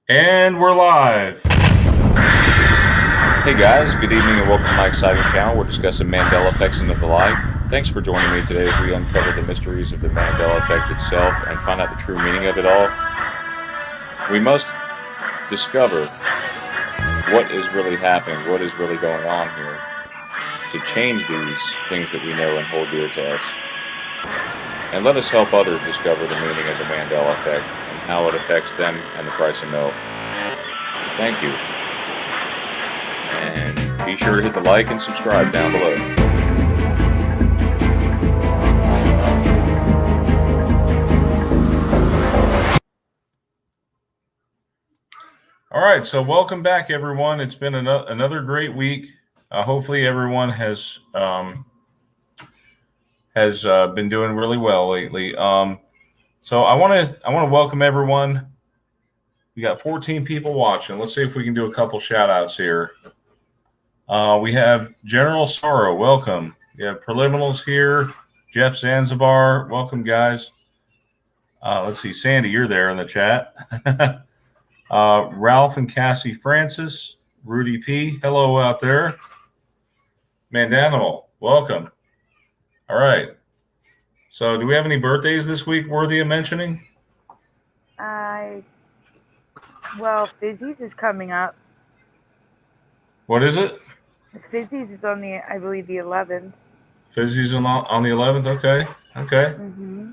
And we're live. Hey guys, good evening and welcome to my exciting channel. We're discussing Mandela effects and the like. Thanks for joining me today as we uncover the mysteries of the Mandela effect itself and find out the true meaning of it all. We must discover what is really happening, what is really going on here to change these things that we know and hold dear to us. And let us help others discover the meaning of the Mandela effect and how it affects them and the price of milk. Thank you. And be sure to hit the like and subscribe down below. All right, so welcome back, everyone. It's been another great week. Hopefully, everyone has been doing really well lately. So I want to welcome everyone. We got 14 people watching. Let's see if we can do a couple shout outs here. We have General Sorrow, welcome. We have Preliminals here. Jeff Zanzibar, welcome, guys. Let's see, Sandy, you're there in the chat. Ralph and Cassie Francis, Rudy P, hello out there. Mandanimal, welcome. All right. So, do we have any birthdays this week worthy of mentioning? Well, Fizzy's is coming up. What is it? Fizzy's is on I believe, the 11th. Fizzy's on the 11th. Okay. Mm-hmm.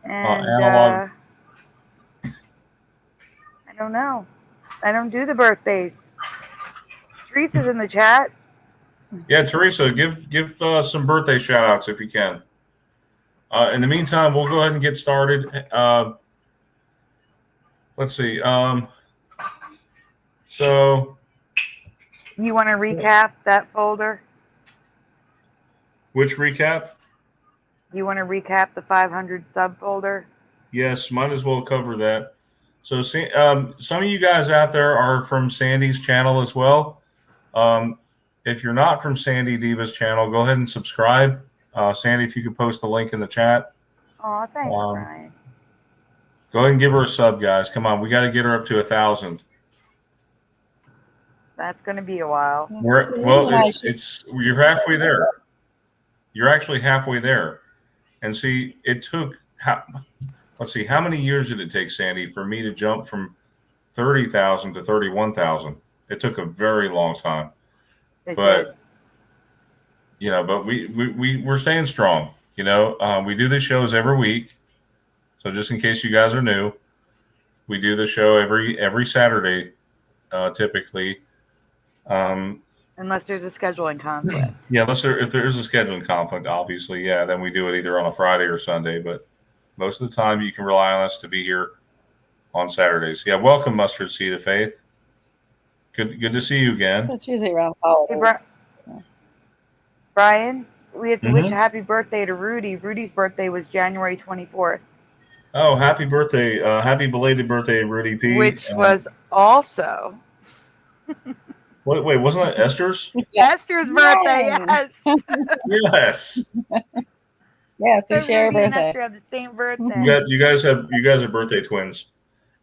And Analog. I don't know. I don't do the birthdays. Teresa's in the chat. Yeah, Teresa, give some birthday shout outs if you can. In the meantime, we'll go ahead and get started. Let's see. So, you want to recap that folder? Which recap? You want to recap the 500 subfolder? Yes, might as well cover that. So, some of you guys out there are from Sandy's channel as well. If you're not from MESandyDiVa's channel, go ahead and subscribe. Sandy, if you could post the link in the chat. Oh, thanks, Brian. Go ahead and give her a sub, guys. Come on, we got to get her up to 1,000. That's going to be a while. You're halfway there. You're actually halfway there. And see, it took, let's see, how many years did it take, Sandy, for me to jump from 30,000 to 31,000? It took a very long time. But we're staying strong. We do the shows every week. So just in case you guys are new, we do the show every Saturday, typically. Unless there's a scheduling conflict. Yeah, if there is a scheduling conflict, obviously, yeah, then we do it either on a Friday or Sunday. But most of the time, you can rely on us to be here on Saturdays. Yeah, welcome, Mustard Seed of Faith. Good to see you again. It's usually around holidays. Hey, Brian, we have to wish a happy birthday to Rudy. Rudy's birthday was January 24th. Oh, happy birthday. Happy belated birthday, Rudy P. Which was also... Wait, wasn't that Esther's? Esther's birthday, yes. Yes. Yes, we share a birthday. And Esther have the same birthday. You guys are birthday twins.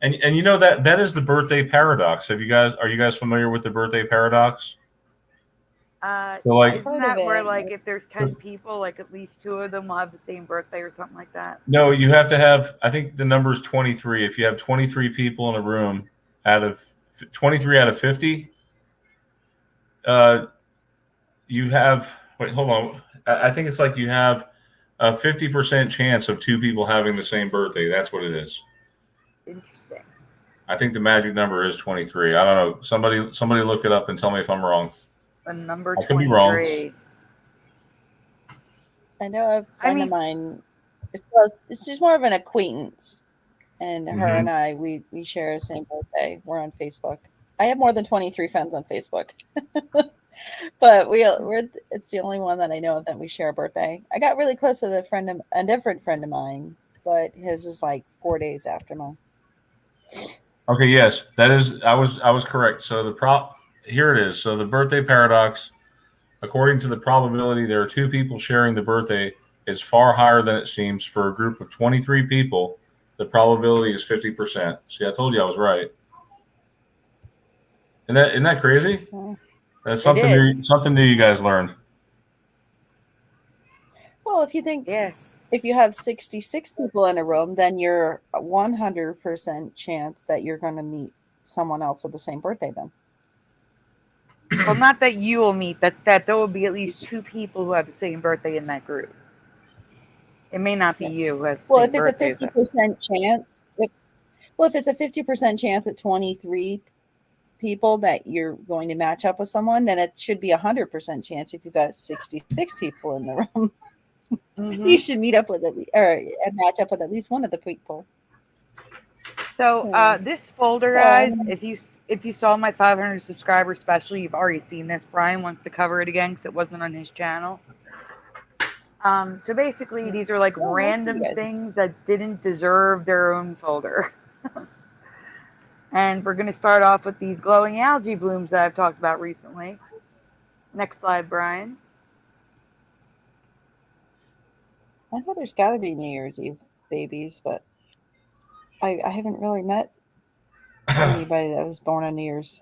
And you know that is the birthday paradox. Are you guys familiar with the birthday paradox? Isn't that where, like, if there's 10 people, like, at least 2 of them will have the same birthday or something like that? No, you have to have, I think the number is 23. If you have 23 people in a room, out of 23 out of 50, you have, wait, hold on. I think it's like you have a 50% chance of 2 people having the same birthday. That's what it is. Interesting. I think the magic number is 23. I don't know. Somebody look it up and tell me if I'm wrong. The number 23. I could be wrong. I know a friend of mine. It's just more of an acquaintance, and her and I, we share the same birthday. We're on Facebook. I have more than 23 friends on Facebook, but it's the only one that I know of that we share a birthday. I got really close to a different friend of mine, but his is like 4 days after mine. Okay, yes, that is. I was correct. So here it is. So the birthday paradox, according to the probability, there are 2 people sharing the birthday is far higher than it seems. For a group of 23 people, the probability is 50%. See, I told you I was right. Isn't that crazy? That's something new. Something new you guys learned. Well, if you think if you have 66 people in a room, then you're 100% chance that you're going to meet someone else with the same birthday then. Well, not that you will meet, that there will be at least 2 people who have the same birthday in that group. It may not be you who has the same birthday. Well, if it's a 50% chance, if it's a 50% chance at 23 people that you're going to match up with someone, then it should be 100% chance if you've got 66 people in the room. You should meet up with match up with at least one of the people. So this folder, guys, if you saw my 500 subscriber special, you've already seen this. Brian wants to cover it again because it wasn't on his channel. So basically, these are like random things that didn't deserve their own folder. And we're going to start off with these glowing algae blooms that I've talked about recently. Next slide, Brian. I thought there's got to be New Year's Eve babies, but I haven't really met anybody that was born on New Year's.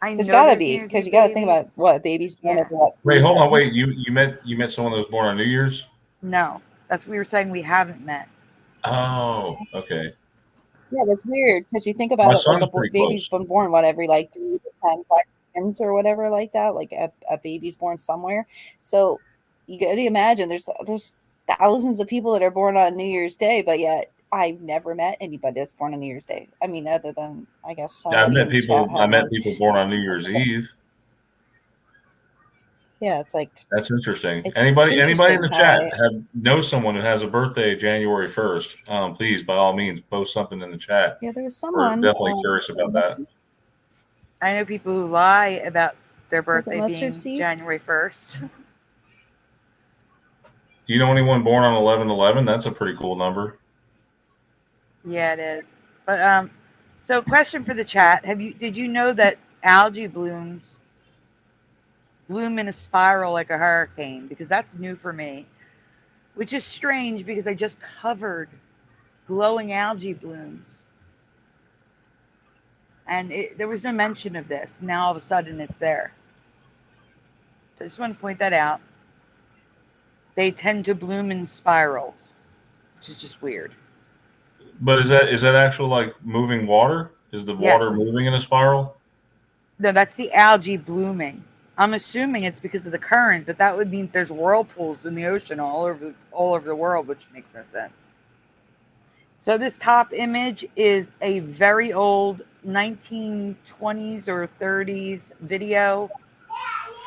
There's got to be, because you got to think about what babies born over what. Wait, hold on, wait. You met someone that was born on New Year's? No, that's what we were saying. We haven't met. Oh, okay. Yeah, that's weird because you think about it, like a baby's been born every 3 to 10 seconds or whatever like that. Like a baby's born somewhere. So you got to imagine there's thousands of people that are born on New Year's Day, but yet I've never met anybody that's born on New Year's Day. I mean, other than I guess I met people born on New Year's Eve. Yeah, it's like that's interesting. Anybody in the chat knows someone who has a birthday January 1st? Please, by all means, post something in the chat. Yeah, there was someone. We're definitely curious about that. I know people who lie about their birthday being January 1st. Do you know anyone born on 11/11? That's a pretty cool number. Yeah, it is. But so question for the chat: did you know that algae blooms bloom in a spiral like a hurricane? Because that's new for me, which is strange because I just covered glowing algae blooms, and there was no mention of this. Now all of a sudden it's there. So I just want to point that out. They tend to bloom in spirals, which is just weird. But is that actual like moving water? Is the water moving in a spiral? No, that's the algae blooming. I'm assuming it's because of the current, but that would mean there's whirlpools in the ocean all over the world, which makes no sense. So this top image is a very old 1920s or 30s video,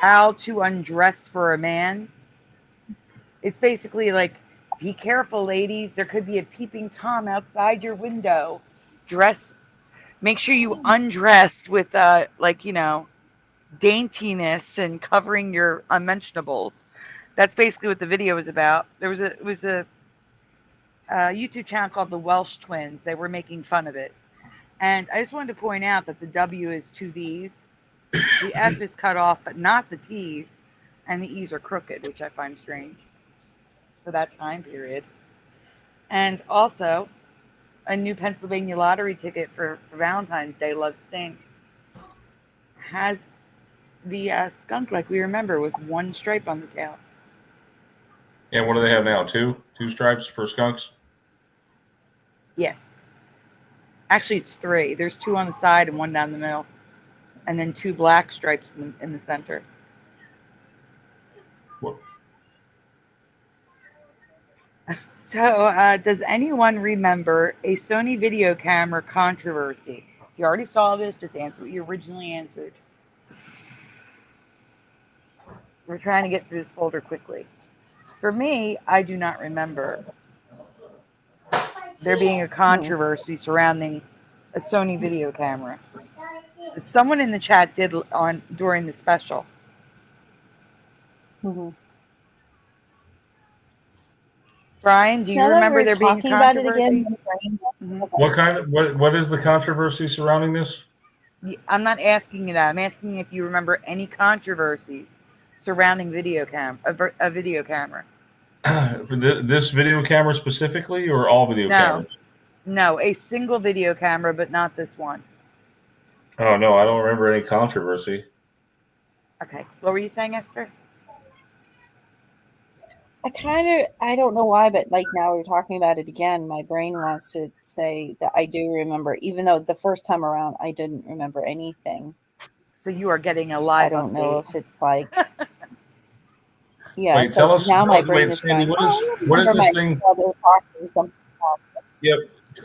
how to undress for a man. It's basically like, be careful, ladies. There could be a peeping Tom outside your window. Make sure you undress with daintiness and covering your unmentionables. That's basically what the video was about. It was a YouTube channel called the Welsh Twins. They were making fun of it. And I just wanted to point out that the W is 2 V's. The F is cut off, but not the T's. And the E's are crooked, which I find strange for that time period. And also, a new Pennsylvania lottery ticket for Valentine's Day, Love Stinks, has the skunk like we remember with 1 stripe on the tail. And what do they have now? 2 stripes for skunks? Yes. Actually, it's 3. There's 2 on the side and 1 down the middle. And then 2 black stripes in the center. What? So, does anyone remember a Sony video camera controversy? If you already saw this, just answer what you originally answered. We're trying to get through this folder quickly. For me, I do not remember there being a controversy surrounding a Sony video camera. But someone in the chat did during the special. Mm-hmm. Brian, do you remember there being a controversy? What is the controversy surrounding this? I'm not asking you that. I'm asking if you remember any controversies surrounding a video camera. For this video camera specifically, or all video cameras? No, a single video camera, but not this one. Oh no, I don't remember any controversy. Okay. What were you saying, Esther? I don't know why, but like now we're talking about it again. My brain wants to say that I do remember, even though the first time around I didn't remember anything. So you are getting a I live don't know update. if it's like, yeah, Wait, it's like tell us. now my brain Wait, is Sandy, going, oh, I what is remember this my thing? brother talking something about this.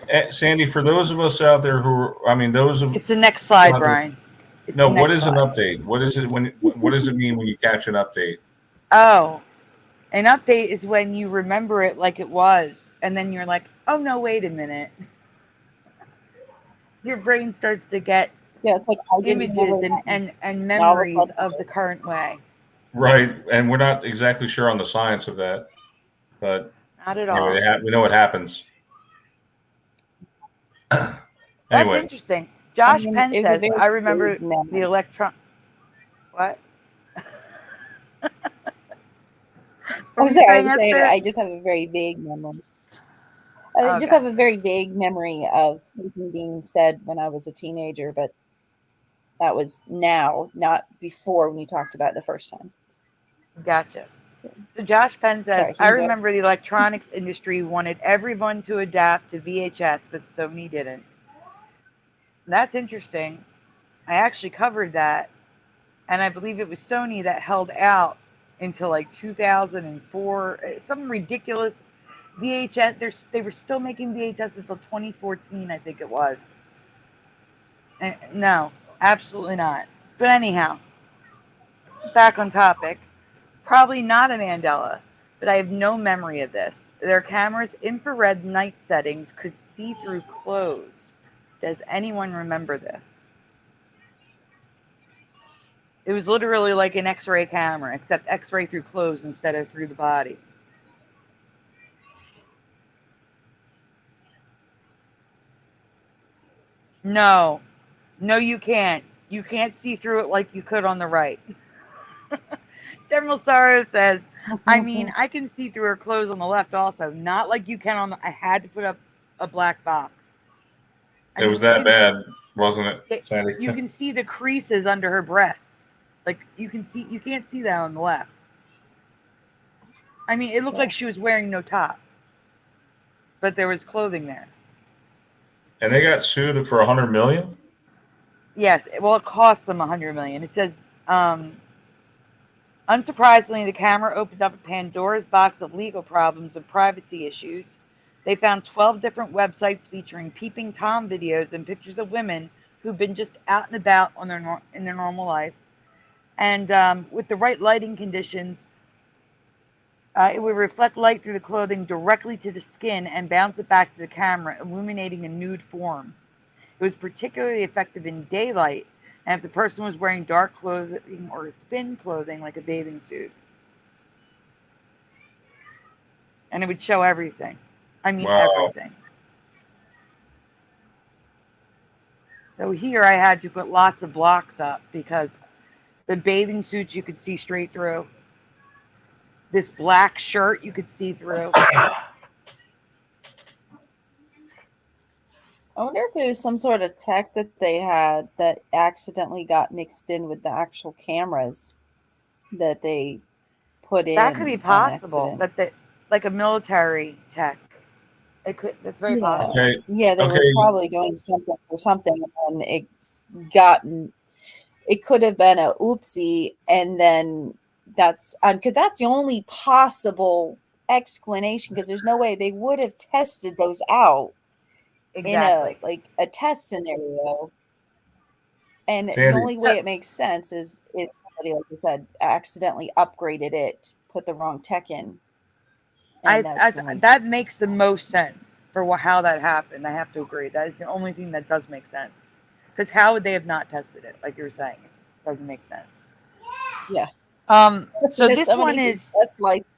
Yep, Sandy. For those of us out there those of It's the next slide, Brian. It's no, the what next is an slide. update? What is it what does it mean when you catch an update? Oh, an update is when you remember it like it was, and then you're like, oh no, wait a minute. Your brain starts to get Yeah, it's like I didn't remember images that. and And all of a memories sudden, of the current way. Right, and we're not exactly sure on the science of that, but Not at anyway, all. we know what happens. That's Anyway, interesting. I Josh mean, Penn it was a says, very I vague remember the memory. electron. What? What I'm were you sorry, I saying, was saying Esther? I just have a very vague memory. I just Okay. have a very vague memory of something being said when I was a teenager, but that was now, not before when you talked about it the first time. Gotcha. So Josh Penn says, Sorry, I you can go. remember the electronics industry wanted everyone to adapt to VHS, but Sony didn't. That's interesting. I actually covered that, and I believe it was Sony that held out until like 2004, some ridiculous VHS. They were still making VHS until 2014, I think it was. No, absolutely not. But anyhow, back on topic. Probably not a Mandela, but I have no memory of this. Their camera's infrared night settings could see through clothes. Does anyone remember this? It was literally like an X-ray camera, except X-ray through clothes instead of through the body. No, no, you can't. You can't see through it like you could on the right. General Sorrow says, I mean, I can see through her clothes on the left also, not like you can on the. I had to put up a black box. I it mean, was that bad, wasn't it, Sandy? you can see the creases under her breasts. Like you can't see that on the left. I mean, it looked like she was wearing no top, but there was clothing there. And they got sued for $100 million. Yes, well, it cost them $100 million. It says, unsurprisingly, the camera opened up a Pandora's box of legal problems and privacy issues. They found 12 different websites featuring peeping Tom videos and pictures of women who've been just out and about on in their normal life. And with the right lighting conditions, it would reflect light through the clothing directly to the skin and bounce it back to the camera, illuminating a nude form. It was particularly effective in daylight, and if the person was wearing dark clothing or thin clothing like a bathing suit. And it would show everything. I mean, Wow. everything. So here I had to put lots of blocks up because the bathing suits you could see straight through. This black shirt you could see through. I wonder if it was some sort of tech that they had that accidentally got mixed in with the actual cameras that they put in That could be on possible. accident. Like a military tech. It could. That's very Yeah, possible. Okay. yeah, they were Okay. probably doing something for something, and it's gotten. It could have been a oopsie, and then that's because that's the only possible explanation. Because there's no way they would have tested those out in Exactly. a test scenario. And the Sandy. only way it makes sense is if somebody, like I said, accidentally upgraded it, put the wrong tech in, and that's the only. That makes the most sense for how that happened. I have to agree. That is the only thing that does make sense. Because how would they have not tested it? Like you were saying, it doesn't make sense. Yeah. So There's this so one many is. best lights.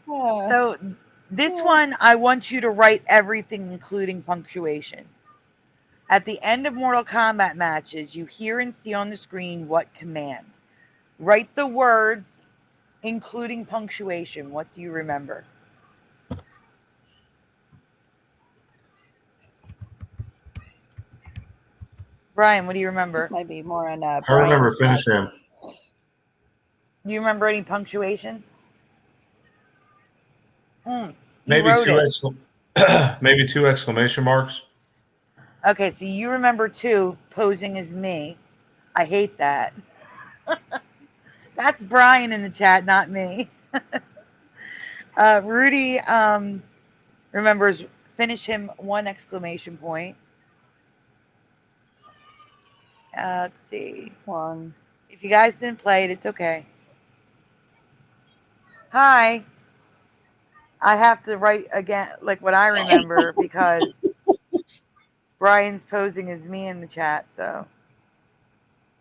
So this one, I want you to write everything, including punctuation. At the end of Mortal Kombat matches, you hear and see on the screen what command. Write the words, including punctuation. What do you remember? Brian, what do you remember? This might be more on. I remember finish him. Do you remember any punctuation? Maybe maybe 2 exclamation marks. Okay, so you remember 2 posing as me. I hate that. That's Brian in the chat, not me. Rudy remembers finish him 1 exclamation point. Let's see. 1. If you guys didn't play it, it's okay. Hi. I have to write again, like what I remember, because Brian's posing as me in the chat, so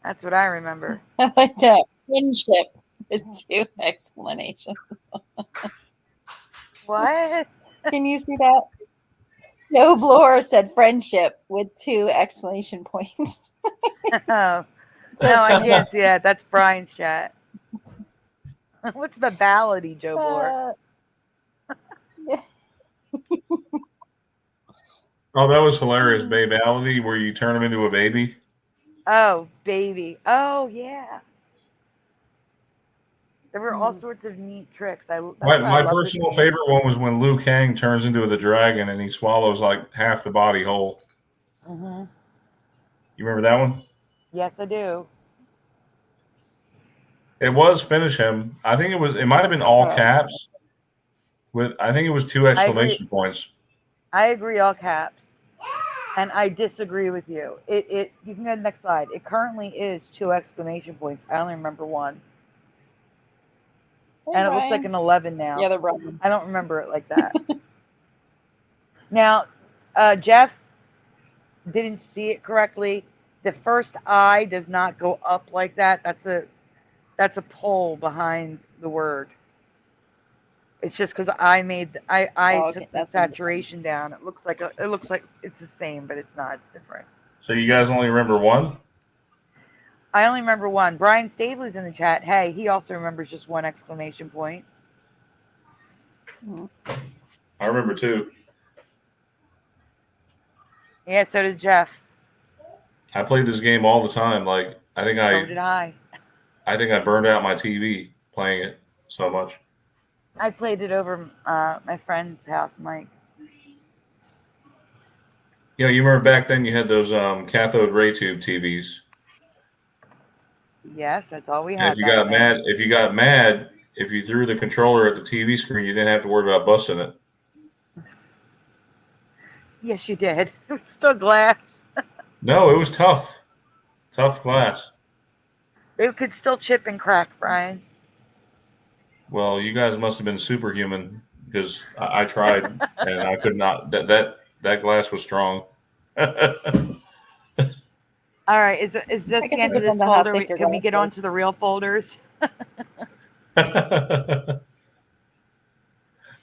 that's what I remember. I like that. Friendship with 2 explanations. What? Can you see that? No Blore said friendship with 2 exclamation points. Oh. No, I can't see that. That's Brian's chat. What's the ballady, Joe Blore? Oh, that was hilarious, babality, where you turn him into a baby. Oh, baby. Oh, yeah. There were all sorts of neat tricks. My personal favorite one was when Liu Kang turns into the dragon and he swallows like half the body whole. Mm-hmm. You remember that one? Yes, I do. It was finish him. I think it might have been all caps. I think it was 2 exclamation points. I agree, all caps. And I disagree with you. You can go to the next slide. It currently is 2 exclamation points. I only remember 1. Hey, and Brian. It looks like an 11 now. Yeah, they're Brian. I don't remember it like that. Now, Jeff didn't see it correctly. The first I does not go up like that. That's a pole behind the word. It's just because I took the saturation down. It looks like it's the same, but it's not. It's different. So you guys only remember 1? I only remember 1. Brian Stabley's in the chat. Hey, he also remembers just 1 exclamation point. I remember 2. Yeah, so does Jeff. I played this game all the time. Like So did I. I think I burned out my TV playing it so much. I played it over my friend's house, Mike. You remember back then you had those cathode ray tube TVs. Yes, that's all we And had. if you got mad, if you threw the controller at the TV screen, you didn't have to worry about busting it. Yes, you did. It was still glass. No, it was tough. Tough glass. It could still chip and crack, Brian. Well, you guys must have been superhuman because I tried and I could not. That glass was strong. All right, is this the end of this folder? Can we get on to the real folders? All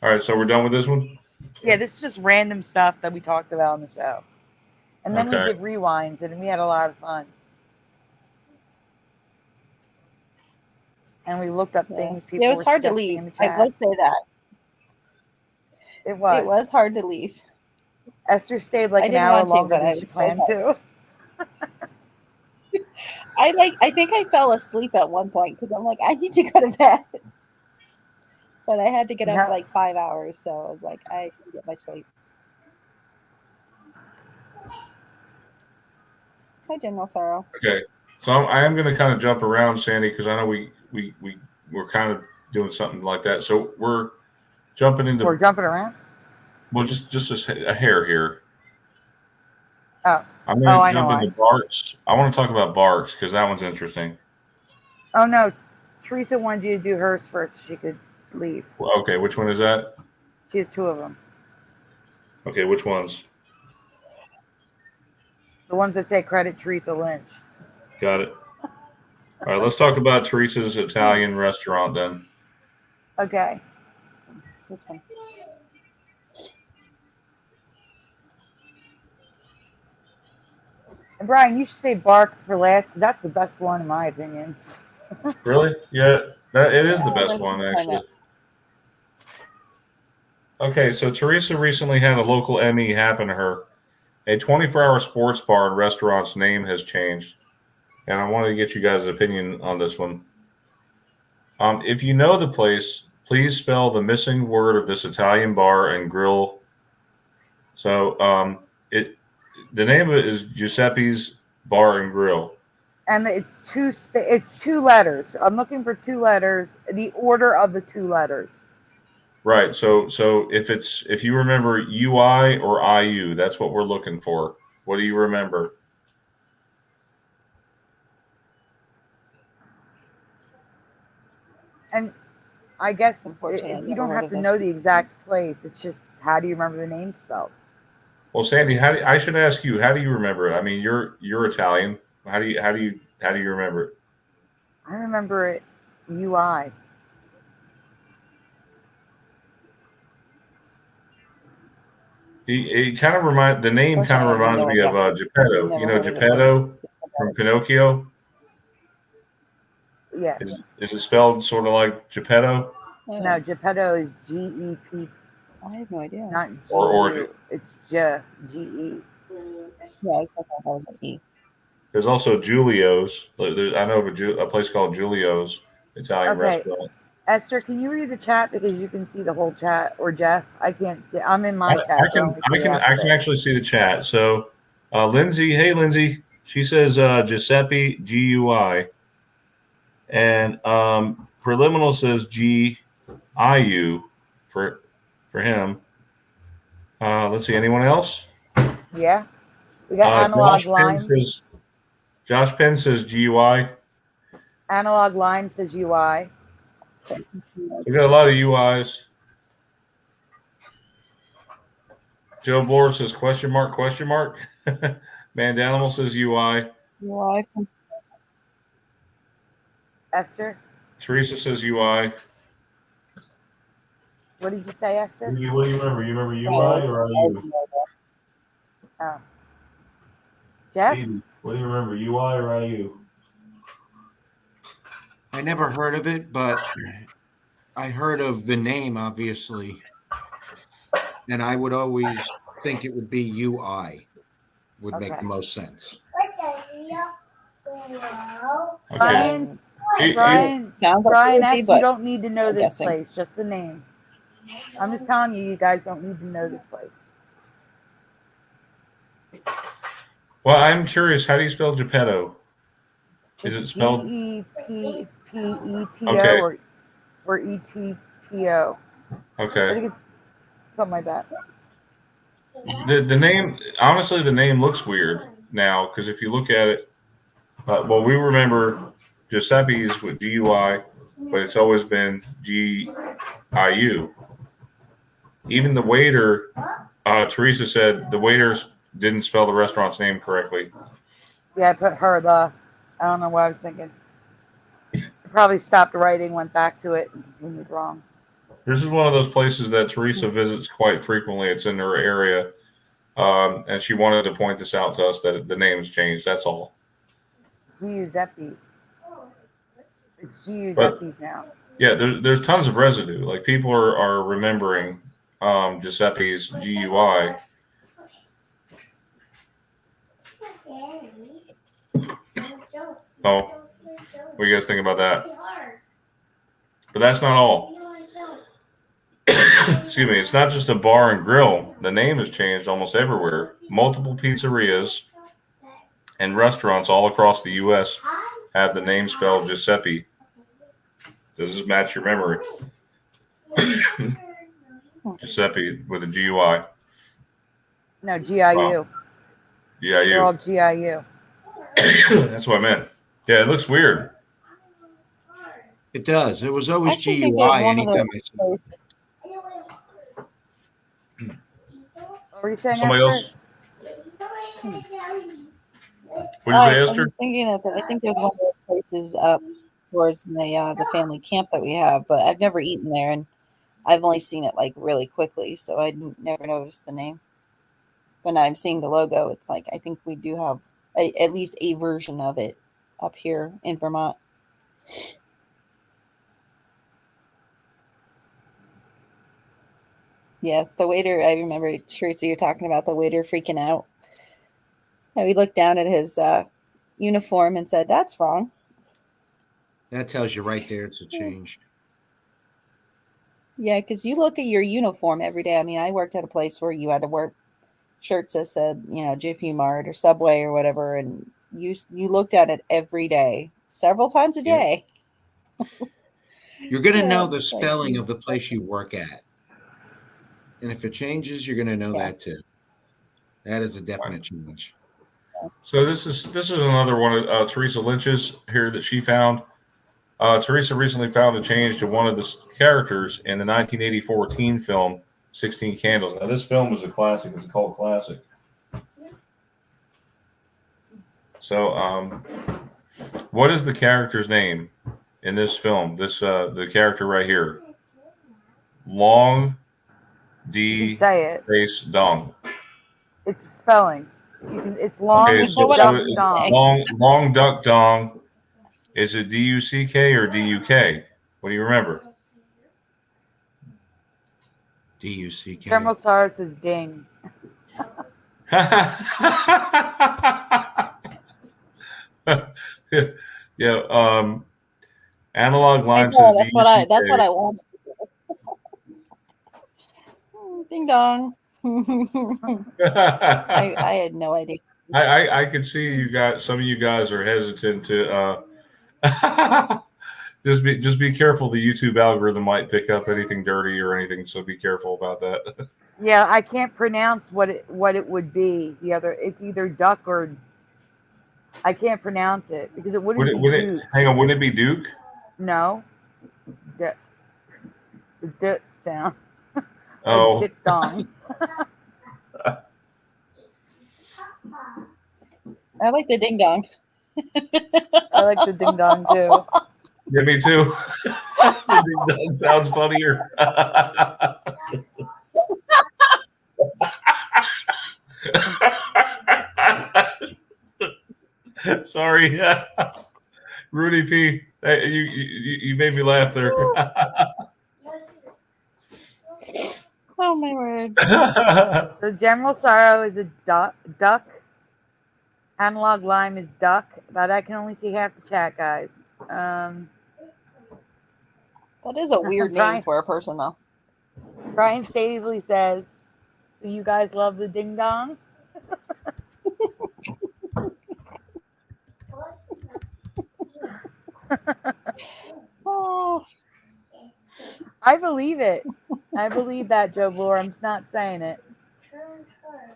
right, so we're done with this one? Yeah, this is just random stuff that we talked about on the show. And then we did rewinds, and we had a lot of fun. And we looked up things people were hard to leave. I would say that. It was. It was hard to leave. Esther stayed like an hour longer than she planned to. I think I fell asleep at one point because I'm like, I need to go to bed. But I had to get up like 5 hours, so I was like, I can get my sleep. Hi, General Sorrow. Okay, so I am going to kind of jump around, Sandy, because I know we're kind of doing something like that. So we're jumping into. We're jumping around. Well, just a hair here. Oh. I'm going to jump into Barks. I want to talk about Barks because that one's interesting. Oh no, Teresa wanted you to do hers first. So she could leave. Okay, which one is that? She has 2 of them. Okay, which ones? The ones that say credit Teresa Lynch. Got it. All right, let's talk about Teresa's Italian restaurant then. Okay. This one. And Brian, you should say Barks for last because that's the best one in my opinion. Really? Yeah, it is the best one actually. Okay, so Teresa recently had a local Emmy happen to her A 24-hour sports bar and restaurant's name has changed, and I wanted to get you guys' opinion on this one. If you know the place, please spell the missing word of this Italian bar and grill. So it the name of it is Giuseppe's Bar and Grill. And it's two letters. I'm looking for two letters. The order of the two letters. Right. So if you remember UI or IU, that's what we're looking for. What do you remember? And I guess Unfortunately, you don't have to know the exact place. It's just, how do you remember the name spelled? Well, Sandy, I should ask you, how do you remember it? I mean, you're Italian. How do you remember it? I remember it UI. The name kind of reminds me of Geppetto. You know Geppetto from Pinocchio? Yeah. Is it spelled sort of like Geppetto? No, Geppetto is GEP. I have no idea. Not G. Or it's GE. Yeah, I thought that was an E. There's also Giulio's. I know of a place called Giulio's Italian restaurant. Esther, can you read the chat, because you can see the whole chat? Or Jeff, I can't see. I'm in my chat. I can actually see the chat. So, Lindsay, hey Lindsay, she says Giuseppe GUI, and Preliminal says GIU for him. Let's see, anyone else? Yeah, we got Analog Line. Josh Penn says GUI. Analog Line says UI. We got a lot of UIs. Joe Bloor says question mark. Mandela says UI. UI. Esther? Teresa says UI. What did you say, Esther? What do you remember? You remember UI or IU? Oh. Jeff? What do you remember, UI or IU? I never heard of it, but I heard of the name, obviously. And I would always think it would be UI. Would make the most sense. Okay. Brian, Sounds Brian like S., you don't need to know this place, just the name. I'm just telling you, you guys don't need to know this place. Well, I'm curious, how do you spell Geppetto? Is it spelled GEPPETO or ETTO? Okay. I think it's something like that. The name, honestly, the name looks weird now, because if you look at it, well, we remember Giuseppe's with GUI, but it's always been GIU. Even the waiter, Teresa said the waiters didn't spell the restaurant's name correctly. Yeah, I put her I don't know what I was thinking. I probably stopped writing, went back to it, and continued wrong. This is one of those places that Teresa visits quite frequently. It's in her area. And she wanted to point this out to us, that the name's changed. That's all. Giuseppe's. It's Giuseppe's now. Yeah, there's tons of residue. Like, people are remembering Giuseppe's GUI. Oh, what do you guys think about that? But that's not all. Excuse me. It's not just a bar and grill. The name has changed almost everywhere. Multiple pizzerias and restaurants all across the U.S. have the name spelled Giuseppe. Does this match your memory? Giuseppe with a GUI. No, GIU. Wow. GIU. They're all GIU. That's what I meant. Yeah, it looks weird. It does. It was always GUI anytime I said it. What were you saying, Somebody Esther? else? What did you say, Esther? I'm thinking that I think there's one of those places up towards the family camp that we have, but I've never eaten there, and I've only seen it like really quickly, so I never noticed the name. When I'm seeing the logo, it's like I think we do have at least a version of it up here in Vermont. Yes, the waiter, I remember, Teresa, you're talking about the waiter freaking out. And we looked down at his uniform and said, "That's wrong." That tells you right there it's a change. Yeah, because you look at your uniform every day. I mean, I worked at a place where you had to wear shirts that said, Jiffy Mart or Subway or whatever, and you looked at it every day, several times a day. You're going to know Yeah, the like spelling of the place you work at. And if it changes, you're going to know that too. That is a definite change. So this is another one of Teresa Lynch's here that she found. Teresa recently found a change to one of the characters in the 1984 teen film 16 Candles. Now this film is a classic. It's a cult classic. So what is the character's name in this film? This the character right here. Long D space dong. It's spelling. It's long. Okay, So so dong. long duck dong. Is it DUCK or DUK? What do you remember? DUCK. Terminal Star says ding. Yeah. Analog line says that's DUCK. that's what I wanted. Ding dong. I had no idea. I could see some of you guys are hesitant to just be careful. The YouTube algorithm might pick up anything dirty or anything, so be careful about that. Yeah, I can't pronounce what it would be. It's either duck or I can't pronounce it because it wouldn't be Duke. Hang on, wouldn't it be Duke? No. The D sound. Oh. Like dick dong. I like the ding dong. I like the ding dong too. Yeah, me too. The ding dong sounds funnier. Sorry, Rudy P. You made me laugh there. Oh my word! So General Sorrow is a duck. Analog Lime is duck, but I can only see half the chat, guys. That is a weird name for a person, though. Brian Stavely says, "So you guys love the ding dong?" Oh. I believe it. I believe that, Joe Bloor. I'm just not saying it.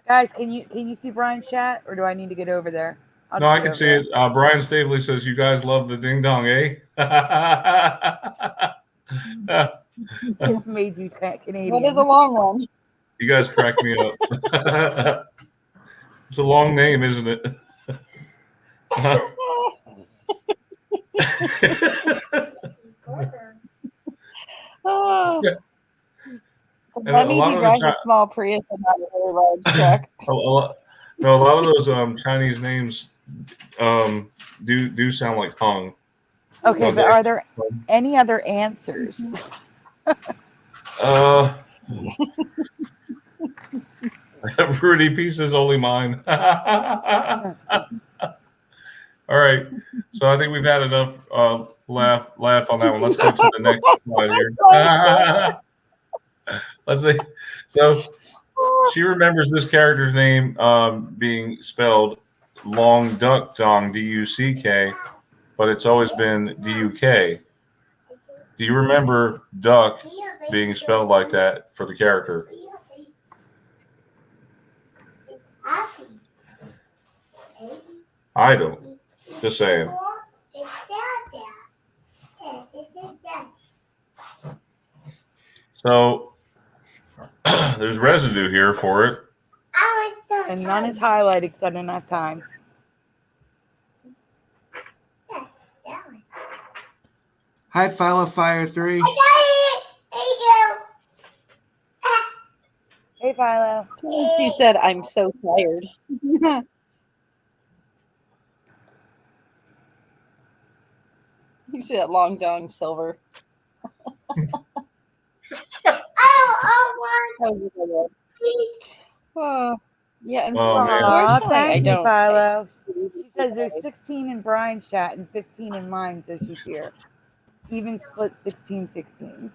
Guys, can you see Brian's chat, or do I need to get over there? No, I can see it. Brian Stavely says, "You guys love the ding dong, eh?" Just made you Canadian. That is a long one. You guys crack me up. It's a long name, isn't it? Oh. That means he drives a small Prius and not a really large truck. A lot of those Chinese names do sound like Hung. Okay, but are there any other answers? Rudy Piece is only mine. All right, so I think we've had enough laugh on that one. Let's go to the next slide here. Let's see. So she remembers this character's name being spelled Long Duck Dong, DUCK, but it's always been DUK. Do you remember duck being spelled like that for the character? I don't. Just saying. So there's residue here for it. And none is highlighted because I didn't have time. Hi, Follow Fire 3. Hey, Philo. She said, "I'm so tired." You see that long dong silver. Oh. Yeah, Oh man. Aw, unfortunately, I thank you, don't. Philo. She says there's 16 in Brian's chat and 15 in mine, so she's here. Even split 16-16.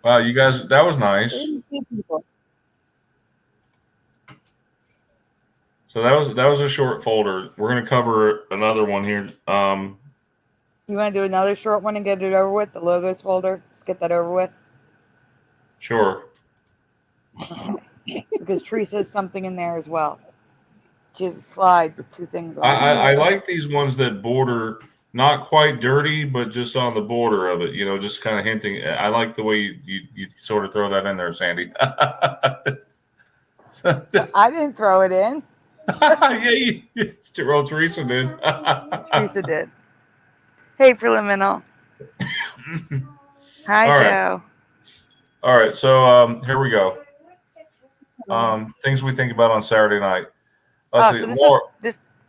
Wow, you guys, that was nice. 32 people. So that was a short folder. We're gonna cover another one here. You want to do another short one and get it over with? The logos folder? Just get that over with? Sure. Okay. Because Teresa has something in there as well. She has a slide with 2 things on it. I like these ones that border not quite dirty, but just on the border of it. You know, just kind of hinting. I like the way you sort of throw that in there, Sandy. I didn't throw it in. Yeah, well, Teresa did. Teresa did. Hey, preliminal. Hi, All right. Joe. All right, so here we go. Things we think about on Saturday night. Let's see. So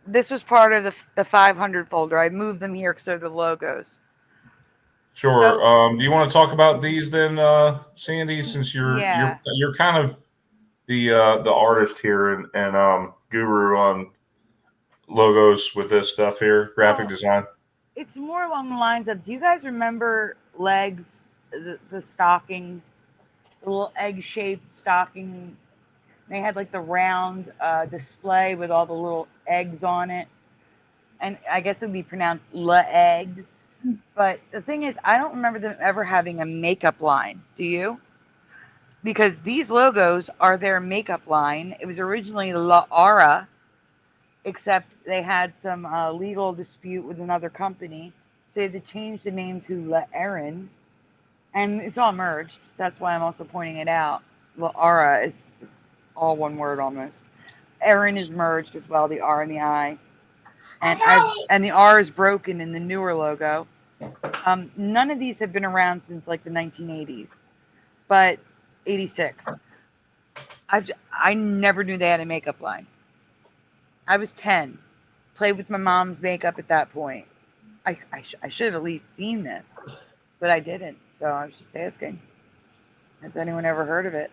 this was part of the 500 folder. I moved them here because they're the logos. Sure. So, Do you want to talk about these then, Sandy? Since you're kind of the artist here and guru on logos with this stuff here, graphic design. It's more along the lines of, do you guys remember legs, the stockings, the little egg-shaped stocking? They had like the round display with all the little eggs on it. And I guess it would be pronounced la eggs. But the thing is, I don't remember them ever having a makeup line. Do you? Because these logos are their makeup line. It was originally La Aura, except they had some legal dispute with another company. So they had to change the name to La Erin. And it's all merged. So that's why I'm also pointing it out. La Aura is all one word almost. Erin is merged as well, the R and the I. And the R is broken in the newer logo. None of these have been around since like the 1980s, but 86. I never knew they had a makeup line. I was 10, played with my mom's makeup at that point. I should have at least seen this, but I didn't. So I was just asking, has anyone ever heard of it?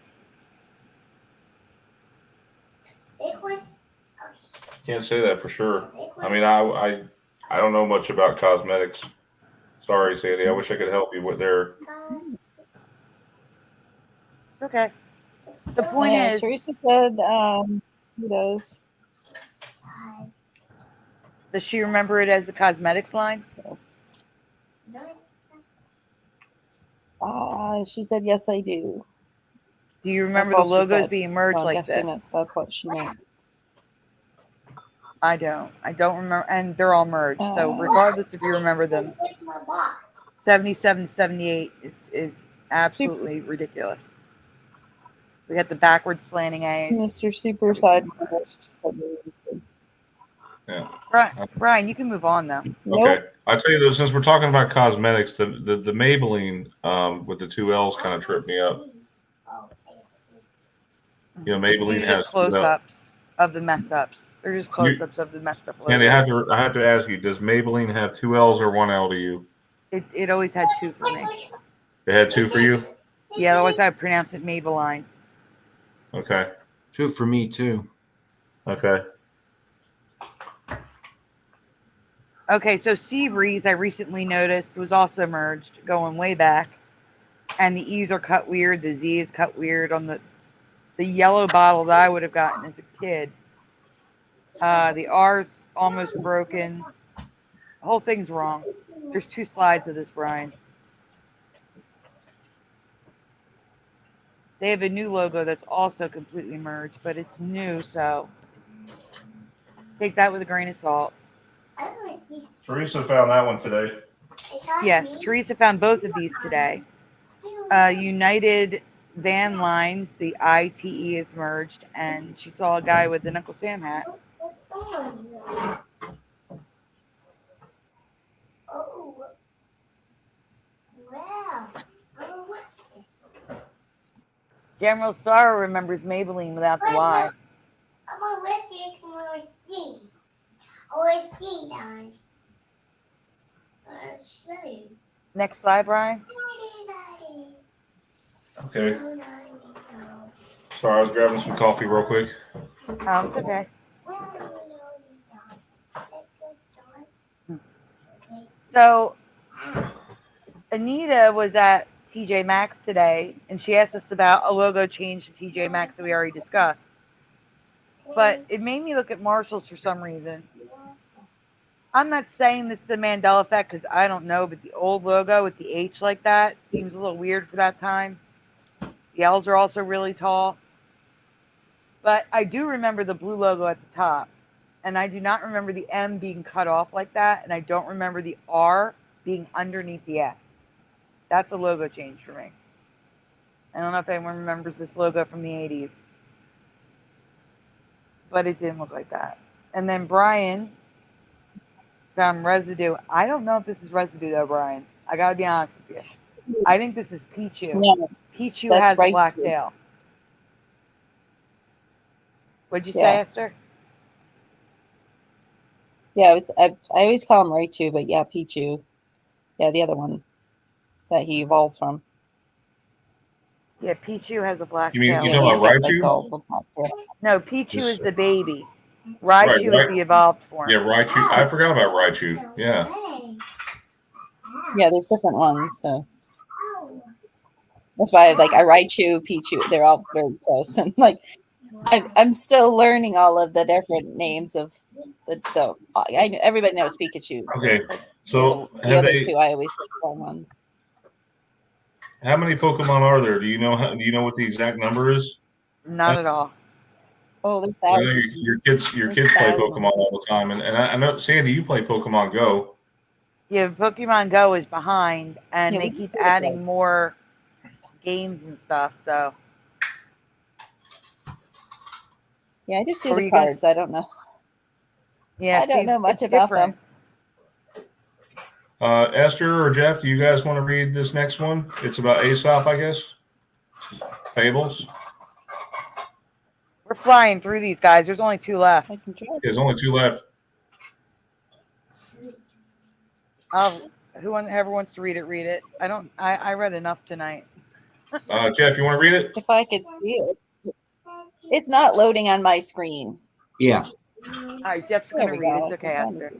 Can't say that for sure. I mean, I don't know much about cosmetics. Sorry, Sandy. I wish I could help you with there. It's okay. The point is, Teresa said who does. does she remember it as a cosmetics line? Yes. She said, yes, I do. Do you remember the logos being merged like this? That's what she meant. I don't remember, and they're all merged. So regardless if you remember them, 77 to 78 is absolutely ridiculous. We got the backwards slanting A's. Mr. Super Side. Yeah. Brian, you can move on though. Okay. I tell you though, since we're talking about cosmetics, the Maybelline with the 2 L's kind of tripped me up. You know, Maybelline has close-ups of the mess ups. They're just close-ups of the messed up logos. Andy, I have to ask you, does Maybelline have 2 L's or 1 L to you? It always had 2 for me. It had 2 for you? Yeah, otherwise I pronounce it Maybelline. Okay. 2 for me too. Okay. Okay, so Seabreeze, I recently noticed, was also merged, going way back. And the E's are cut weird. The Z is cut weird on the yellow bottle that I would have gotten as a kid. The R's almost broken. The whole thing's wrong. There's 2 slides of this, Brian. They have a new logo that's also completely merged, but it's new, so take that with a grain of salt. Teresa found that one today. Yes, Teresa found both of these today. United Van Lines, the ITE is merged, and she saw a guy with an Uncle Sam hat. General Sorrow remembers Maybelline without the Y. Next slide, Brian. Okay. Sorry, I was grabbing some coffee real quick. It's okay. So Anita was at TJ Maxx today, and she asked us about a logo change to TJ Maxx that we already discussed. But it made me look at Marshalls for some reason. I'm not saying this is a Mandela effect because I don't know, but the old logo with the H like that seems a little weird for that time. The L's are also really tall. But I do remember the blue logo at the top. And I do not remember the M being cut off like that. And I don't remember the R being underneath the S. That's a logo change for me. I don't know if anyone remembers this logo from the 80s. But it didn't look like that. And then Brian found residue. I don't know if this is residue though, Brian. I gotta be honest with you. I think this is Pichu. No, Pichu that's has a right. black tail. What'd you say, Yeah. Esther? Yeah, I always call him Raichu, but yeah, Pichu. Yeah, the other one that he evolves from. Yeah, Pichu has a black You mean tail. you Yeah, talking he's about got like Raichu? gold with black tail. No, Pichu This- is the baby. Right, Raichu right. is the evolved form. Yeah, Raichu. I forgot about Raichu. Yeah. Yeah, there's different ones, so that's why I Raichu, Pichu. They're all very close, and I'm still learning all of the different names of the. I know everybody knows Pikachu. Okay. So the have other they? two I always think are one. How many Pokemon are there? Do you know? Do you know what the exact number is? Not at all. Oh, there's I know thousands. your kids There's play thousands. Pokemon all the time, and I know Sandy, you play Pokemon Go. Yeah, Pokemon Go is behind, and Yeah, they we keep still adding play. more games and stuff. So Yeah, I just do Or the you guys- cards. I don't know. yeah, I don't see, know much it's about different. them. Esther or Jeff, do you guys want to read this next one? It's about Aesop, I guess. Fables. We're flying through these guys. There's only 2 left. I can try. There's only 2 left. Whoever wants to read it. I read enough tonight. Jeff, you want to read it? If I could see it, it's not loading on my screen. Yeah. All right, Jeff's There gonna we read it. go. It's okay, Esther.